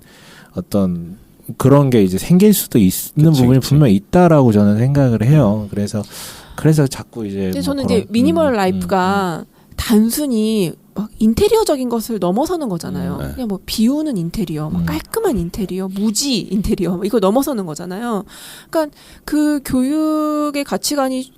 어떤 그런 게 이제 생길 수도 있는 부분이 분명히 있다라고 저는 생각을 해요. 그래서 자꾸 이제 근데 저는 이제 미니멀 라이프가 단순히 막 인테리어적인 것을 넘어서는 거잖아요. 그냥 뭐 비우는 인테리어, 막 깔끔한 인테리어, 무지 인테리어 이거 넘어서는 거잖아요. 그러니까 그 교육의 가치관이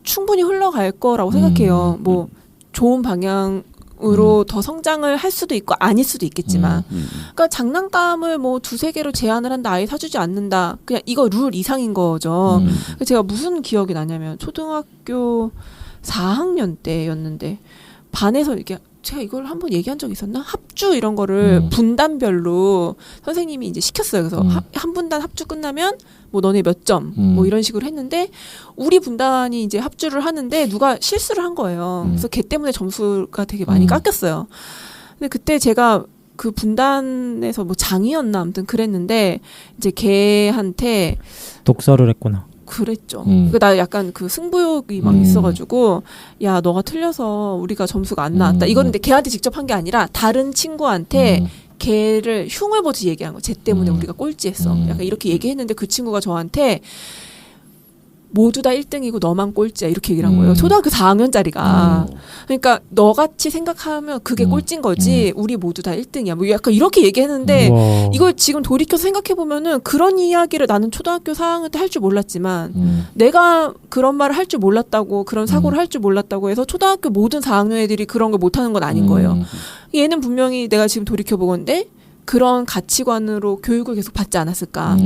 충분히 흘러갈 거라고 생각해요. 뭐 좋은 방향으로 더 성장을 할 수도 있고 아닐 수도 있겠지만, 그러니까 장난감을 뭐 2-3개로 제한을 한다, 아예 사주지 않는다, 그냥 이거 룰 이상인 거죠. 제가 무슨 기억이 나냐면 초등학교 4학년 때였는데 반에서 이렇게 제가 이걸 한번 얘기한 적 있었나? 합주 이런 거를 분단별로 선생님이 이제 시켰어요. 그래서 한 분단 합주 끝나면 뭐 너네 몇 점 뭐 이런 식으로 했는데 우리 분단이 이제 합주를 하는데 누가 실수를 한 거예요. 그래서 걔 때문에 점수가 되게 많이 깎였어요. 근데 그때 제가 그 분단에서 뭐 장이었나 아무튼 그랬는데 이제 걔한테 독서를 했구나. 그랬죠. 나 약간 그 승부욕이 막 있어가지고 야 너가 틀려서 우리가 점수가 안 나왔다. 이거는 근데 걔한테 직접 한 게 아니라 다른 친구한테 걔를 흉을 보지 얘기한 거. 쟤 때문에 우리가 꼴찌했어. 약간 이렇게 얘기했는데 그 친구가 저한테 모두 다 1등이고 너만 꼴찌야 이렇게 얘기를 한 거예요. 초등학교 4학년짜리가. 그러니까 너같이 생각하면 그게 꼴찌인 거지 우리 모두 다 1등이야. 뭐 약간 이렇게 얘기했는데 우와. 이걸 지금 돌이켜서 생각해보면은 그런 이야기를 나는 초등학교 4학년 때 할 줄 몰랐지만 내가 그런 말을 할 줄 몰랐다고 그런 사고를 할 줄 몰랐다고 해서 초등학교 모든 4학년 애들이 그런 걸 못하는 건 아닌 거예요. 얘는 분명히 내가 지금 돌이켜보건데 그런 가치관으로 교육을 계속 받지 않았을까.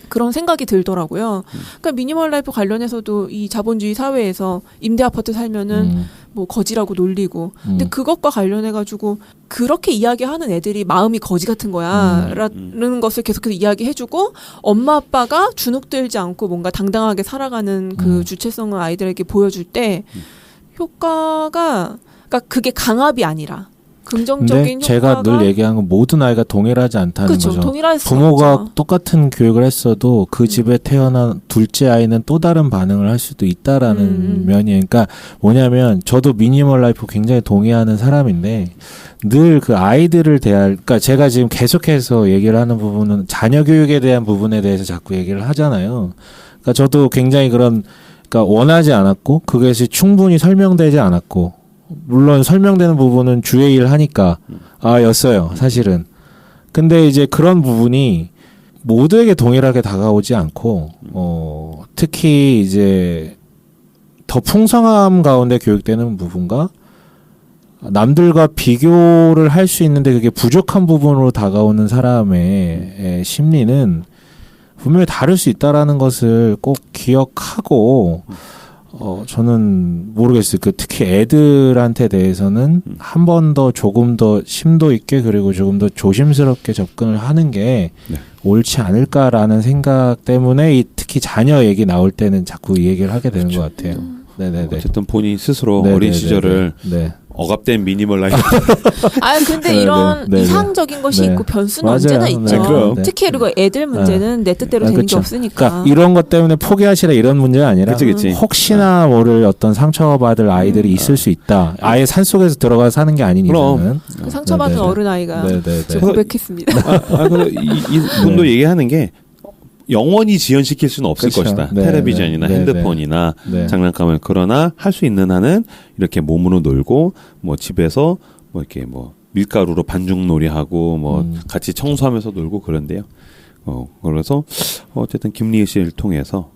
그런 생각이 들더라고요. 그러니까 미니멀 라이프 관련해서도 이 자본주의 사회에서 임대 아파트 살면은 뭐 거지라고 놀리고 근데 그것과 관련해가지고 그렇게 이야기하는 애들이 마음이 거지 같은 거야 라는 것을 계속해서 이야기해주고 엄마 아빠가 주눅들지 않고 뭔가 당당하게 살아가는 그 주체성을 아이들에게 보여줄 때 효과가 그러니까 그게 강압이 아니라 긍정적인 근데 제가 효과가 늘 얘기한 건 모든 아이가 동일하지 않다는 그쵸, 거죠. 동일할 수 부모가 없죠. 똑같은 교육을 했어도 그 집에 태어난 둘째 아이는 또 다른 반응을 할 수도 있다라는 면이에요. 그러니까 뭐냐면 저도 미니멀 라이프 굉장히 동의하는 사람인데 늘 그 아이들을 그러니까 제가 지금 계속해서 얘기를 하는 부분은 자녀 교육에 대한 부분에 대해서 자꾸 얘기를 하잖아요. 그러니까 저도 굉장히 그러니까 원하지 않았고 그것이 충분히 설명되지 않았고 물론 설명되는 부분은 주의 일 하니까 였어요 사실은. 근데 이제 그런 부분이 모두에게 동일하게 다가오지 않고 특히 이제 더 풍성함 가운데 교육되는 부분과 남들과 비교를 할 수 있는데 그게 부족한 부분으로 다가오는 사람의 심리는 분명히 다를 수 있다라는 것을 꼭 기억하고 저는 모르겠어요. 특히 애들한테 대해서는 한 번 더 조금 더 심도 있게 그리고 조금 더 조심스럽게 접근을 하는 게 네. 옳지 않을까라는 생각 때문에 특히 자녀 얘기 나올 때는 자꾸 이 얘기를 하게 되는 것 같아요. 네네네. 어쨌든 본인 스스로 네네네네. 어린 시절을 네. 억압된 미니멀 라이프. 근데 네네. 이런 네네. 이상적인 것이 네. 있고 변수는 맞아요. 언제나 네. 있죠. 그럼. 특히 그리고 애들 문제는 내 뜻대로 되는 게 없으니까. 그러니까 이런 것 때문에 포기하시라 이런 문제가 아니라 그치. 혹시나 모를 어떤 상처받을 아이들이 있을 수 있다. 아예 산속에서 들어가 사는 게 아닌 그럼. 이상은. 그 상처받은 네네네. 어른아이가 네네네. 지금 고백했습니다. 근데 이분도 얘기하는 게 영원히 지연시킬 수는 없을 그쵸. 것이다. 네, 텔레비전이나 네, 핸드폰이나 네. 장난감을 그러나 할 수 있는 한은 이렇게 몸으로 놀고 뭐 집에서 뭐 이렇게 뭐 밀가루로 반죽놀이하고 뭐 같이 청소하면서 놀고 그런데요. 그래서 어쨌든 김리희 씨를 통해서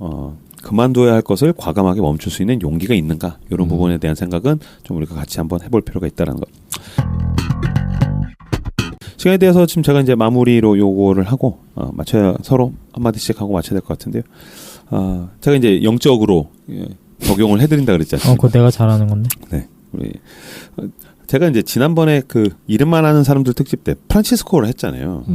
그만둬야 할 것을 과감하게 멈출 수 있는 용기가 있는가 이런 부분에 대한 생각은 좀 우리가 같이 한번 해볼 필요가 있다라는 것. 시간에 대해서 지금 제가 이제 마무리로 요거를 하고 맞춰야 서로 한마디씩 하고 맞춰야 될 것 같은데요. 제가 이제 영적으로 적용을 해드린다 그랬지 않습니까? 그거 내가 잘하는 건데. 네, 우리 제가 이제 지난번에 그 이름만 아는 사람들 특집 때 프란치스코를 했잖아요.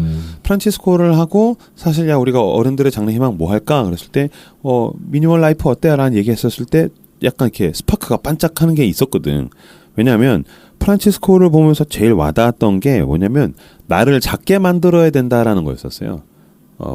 프란치스코를 하고 사실 야 우리가 어른들의 장래 희망 뭐 할까 그랬을 때 미니멀 라이프 어때라는 얘기했었을 때 약간 이렇게 스파크가 반짝하는 게 있었거든. 왜냐하면 프란치스코를 보면서 제일 와닿았던 게 뭐냐면 나를 작게 만들어야 된다라는 거였었어요.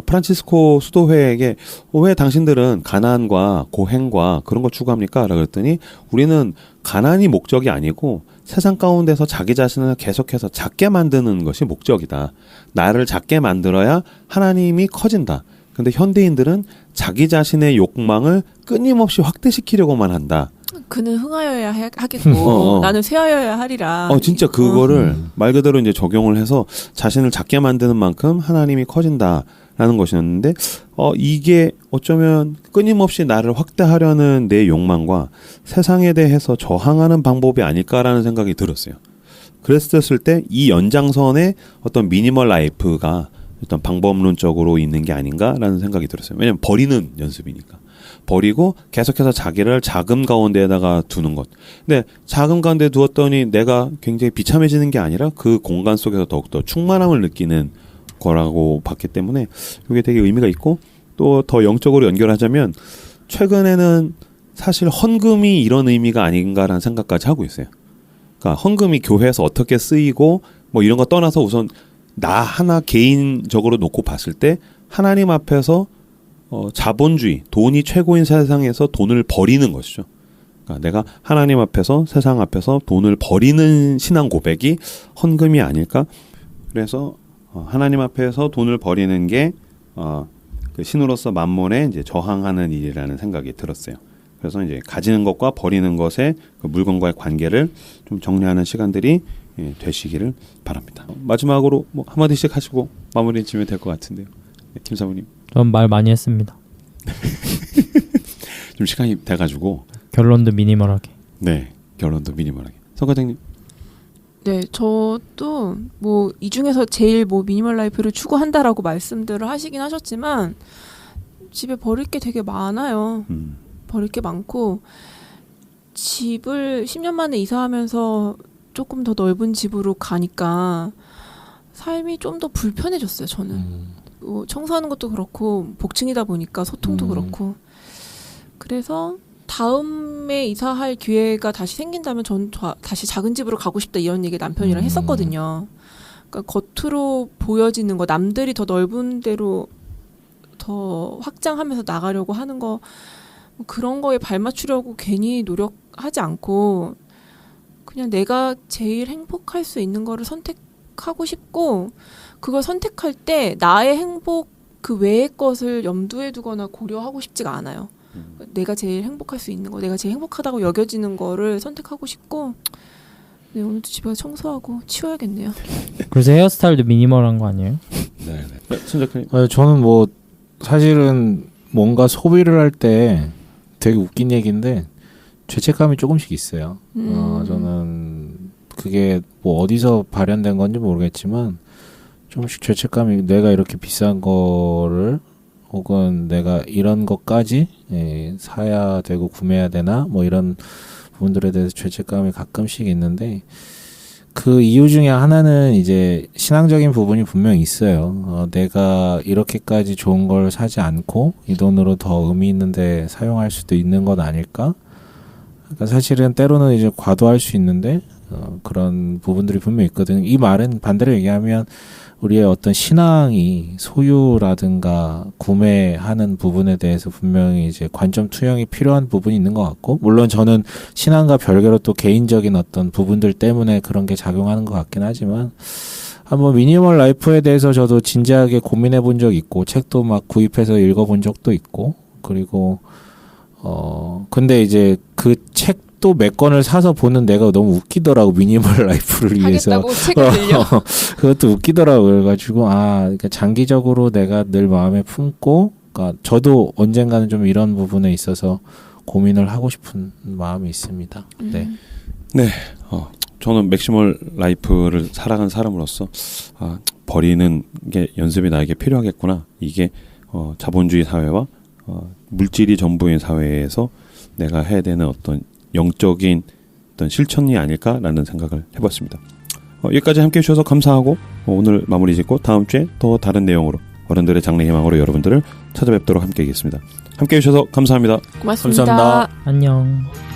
프란치스코 수도회에게 왜 당신들은 가난과 고행과 그런 거 추구합니까? 라고 그랬더니 우리는 가난이 목적이 아니고 세상 가운데서 자기 자신을 계속해서 작게 만드는 것이 목적이다. 나를 작게 만들어야 하나님이 커진다. 근데 현대인들은 자기 자신의 욕망을 끊임없이 확대시키려고만 한다. 그는 흥하여야 하겠고 나는 쇠하여야 하리라. 진짜 그거를 말 그대로 이제 적용을 해서 자신을 작게 만드는 만큼 하나님이 커진다라는 것이었는데 이게 어쩌면 끊임없이 나를 확대하려는 내 욕망과 세상에 대해서 저항하는 방법이 아닐까라는 생각이 들었어요. 그랬을 때 이 연장선에 어떤 미니멀 라이프가 어떤 방법론적으로 있는 게 아닌가라는 생각이 들었어요. 왜냐하면 버리는 연습이니까. 버리고 계속해서 자기를 자금 가운데에다가 두는 것. 근데 자금 가운데 두었더니 내가 굉장히 비참해지는 게 아니라 그 공간 속에서 더욱더 충만함을 느끼는 거라고 봤기 때문에 이게 되게 의미가 있고 또 더 영적으로 연결하자면 최근에는 사실 헌금이 이런 의미가 아닌가라는 생각까지 하고 있어요. 그러니까 헌금이 교회에서 어떻게 쓰이고 뭐 이런 거 떠나서 우선 나 하나 개인적으로 놓고 봤을 때 하나님 앞에서 자본주의, 돈이 최고인 세상에서 돈을 버리는 것이죠. 그러니까 내가 하나님 앞에서 세상 앞에서 돈을 버리는 신앙 고백이 헌금이 아닐까? 그래서 하나님 앞에서 돈을 버리는 게 그 신으로서 만몬에 이제 저항하는 일이라는 생각이 들었어요. 그래서 이제 가지는 것과 버리는 것의 그 물건과의 관계를 좀 정리하는 시간들이 되시기를 바랍니다. 마지막으로 뭐 한마디씩 하시고 마무리 지으면 될 것 같은데요. 네, 김 사모님. 전 말 많이 했습니다. 좀 시간이 돼가지고 결론도 미니멀하게. 네, 결론도 미니멀하게. 성 과장님. 네, 저도 뭐 이 중에서 제일 뭐 미니멀 라이프를 추구한다라고 말씀들을 하시긴 하셨지만 집에 버릴 게 되게 많아요. 버릴 게 많고 집을 10년 만에 이사하면서 조금 더 넓은 집으로 가니까 삶이 좀 더 불편해졌어요. 저는 청소하는 것도 그렇고 복층이다 보니까 소통도 그렇고 그래서 다음에 이사할 기회가 다시 생긴다면 전 다시 작은 집으로 가고 싶다 이런 얘기 남편이랑 했었거든요. 그러니까 겉으로 보여지는 거 남들이 더 넓은 데로 더 확장하면서 나가려고 하는 거 그런 거에 발맞추려고 괜히 노력하지 않고 그냥 내가 제일 행복할 수 있는 거를 선택하고 싶고 그걸 선택할 때 나의 행복 그 외의 것을 염두에 두거나 고려하고 싶지가 않아요. 내가 제일 행복할 수 있는 거, 내가 제일 행복하다고 여겨지는 거를 선택하고 싶고 네, 오늘도 집에 가서 청소하고 치워야겠네요. 그래서 헤어스타일도 미니멀한 거 아니에요? 네. 손작가님. 저는 뭐 사실은 뭔가 소비를 할 때 되게 웃긴 얘기인데 죄책감이 조금씩 있어요. 저는 그게 뭐 어디서 발현된 건지 모르겠지만 조금씩 죄책감이 내가 이렇게 비싼 거를 혹은 내가 이런 것까지 사야 되고 구매해야 되나 뭐 이런 부분들에 대해서 죄책감이 가끔씩 있는데 그 이유 중에 하나는 이제 신앙적인 부분이 분명히 있어요. 내가 이렇게까지 좋은 걸 사지 않고 이 돈으로 더 의미 있는데 사용할 수도 있는 건 아닐까? 그러니까 사실은 때로는 이제 과도할 수 있는데 그런 부분들이 분명히 있거든요. 이 말은 반대로 얘기하면 우리의 어떤 신앙이 소유라든가 구매하는 부분에 대해서 분명히 이제 관점 투영이 필요한 부분이 있는 것 같고, 물론 저는 신앙과 별개로 또 개인적인 어떤 부분들 때문에 그런 게 작용하는 것 같긴 하지만, 한번 미니멀 라이프에 대해서 저도 진지하게 고민해 본 적 있고, 책도 막 구입해서 읽어본 적도 있고, 그리고 근데 이제 그 책도 몇 권을 사서 보는 내가 너무 웃기더라고. 미니멀 라이프를 위해서. 하겠다고 책을 빌려. 그것도 웃기더라고. 그래가지고 그러니까 장기적으로 내가 늘 마음에 품고, 그러니까 저도 언젠가는 좀 이런 부분에 있어서 고민을 하고 싶은 마음이 있습니다. 네. 네. 저는 맥시멀 라이프를 살아간 사람으로서 버리는 게 연습이 나에게 필요하겠구나. 이게 자본주의 사회와 물질이 전부인 사회에서 내가 해야 되는 어떤 영적인 어떤 실천이 아닐까라는 생각을 해봤습니다. 여기까지 함께해 주셔서 감사하고 오늘 마무리 짓고 다음 주에 더 다른 내용으로 어른들의 장래 희망으로 여러분들을 찾아뵙도록 함께하겠습니다. 함께해 주셔서 감사합니다. 고맙습니다. 감사합니다. 안녕.